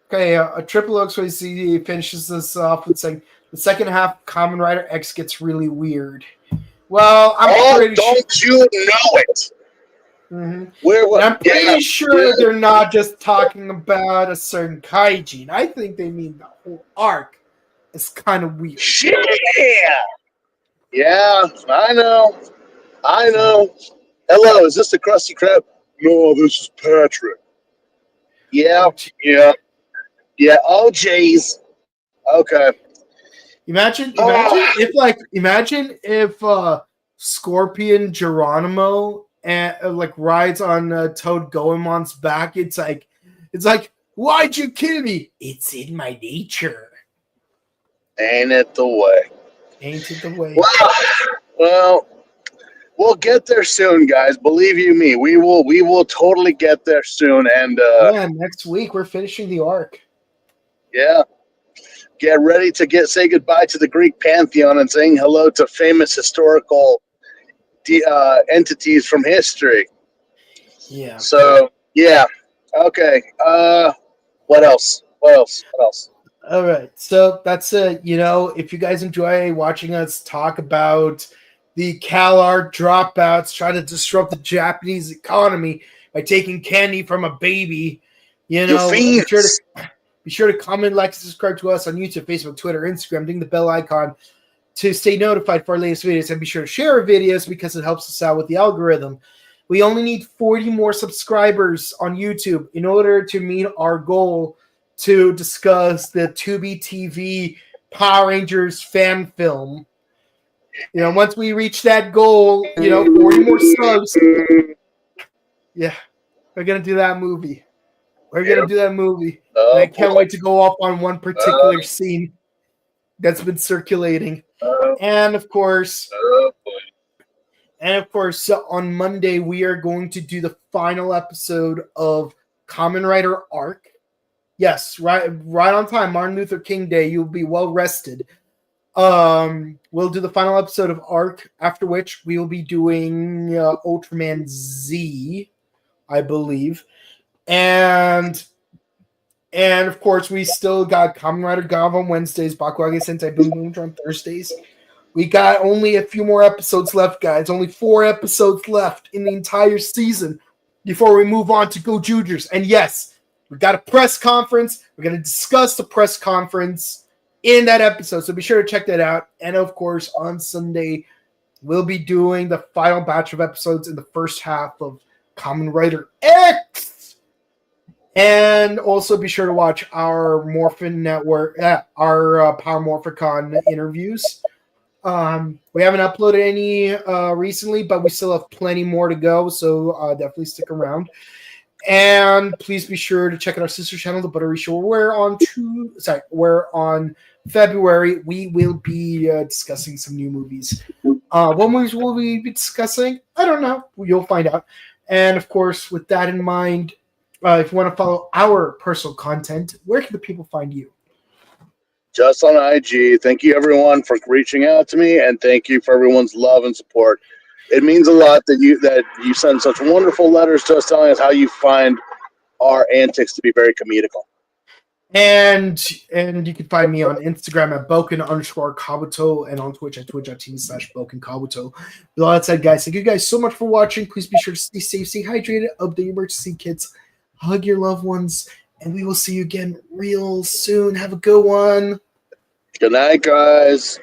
Okay, a Triple XYZ finishes this off with saying, the second half Kamen Rider X gets really weird. Well, I'm pretty sure. Don't you know it? Mm-hmm. I'm pretty sure they're not just talking about a certain kaijin. I think they mean the whole arc. It's kind of weird. Yeah, I know. Hello, is this the Krusty Krab? No, this is Patrick. Yeah. Oh, jeez. Okay. Imagine if Scorpion Geronimo rides on Toad Goemon's back. It's like, why'd you kill me? It's in my nature. Ain't it the way? Ain't it the way? Well, we'll get there soon, guys. Believe you me, we will totally get there soon. And next week we're finishing the arc. Yeah. Get ready to say goodbye to the Greek pantheon and saying hello to famous historical entities from history. Yeah. So, yeah. Okay. What else? All right. So that's it. If you guys enjoy watching us talk about the CalArt dropouts trying to disrupt the Japanese economy by taking candy from a baby, be sure to comment, like, and subscribe to us on YouTube, Facebook, Twitter, Instagram. Ding the bell icon to stay notified for our latest videos, and be sure to share our videos because it helps us out with the algorithm. We only need 40 more subscribers on YouTube in order to meet our goal to discuss the Tubi TV Power Rangers fan film. Once we reach that goal, 40 more subs. Yeah, we're going to do that movie. And I can't wait to go off on one particular scene that's been circulating. And of course, on Monday, we are going to do the final episode of Kamen Rider Arc. Yes, right on time. Martin Luther King Day. You'll be well rested. We'll do the final episode of Arc, after which we will be doing Ultraman Z, I believe. And of course, we still got Kamen Rider Gav on Wednesdays, Bakuage Sentai Boom Boom on Thursdays. We got only a few more episodes left, guys. Only 4 episodes left in the entire season before we move on to Go Juniors. And yes, we got a press conference. We're going to discuss the press conference in that episode, so be sure to check that out. And of course, on Sunday, we'll be doing the final batch of episodes in the first half of Kamen Rider X. And also be sure to watch our Morphin Network, our Power Morphicon interviews. We haven't uploaded any recently, but we still have plenty more to go, so definitely stick around. And please be sure to check out our sister channel, The Buttery Show. We're on February. We will be discussing some new movies. What movies will we be discussing? I don't know. You'll find out. And of course, with that in mind, if you want to follow our personal content, where can the people find you? Just on IG. Thank you, everyone, for reaching out to me, and thank you for everyone's love and support. It means a lot that you send such wonderful letters to us telling us how you find our antics to be very comedical. And you can find me on Instagram at Boken_Kabuto and on Twitch at twitch.tv/BokenKabuto. With all that said, guys, thank you guys so much for watching. Please be sure to stay safe, stay hydrated, update your emergency kits, hug your loved ones, and we will see you again real soon. Have a good one. Good night, guys.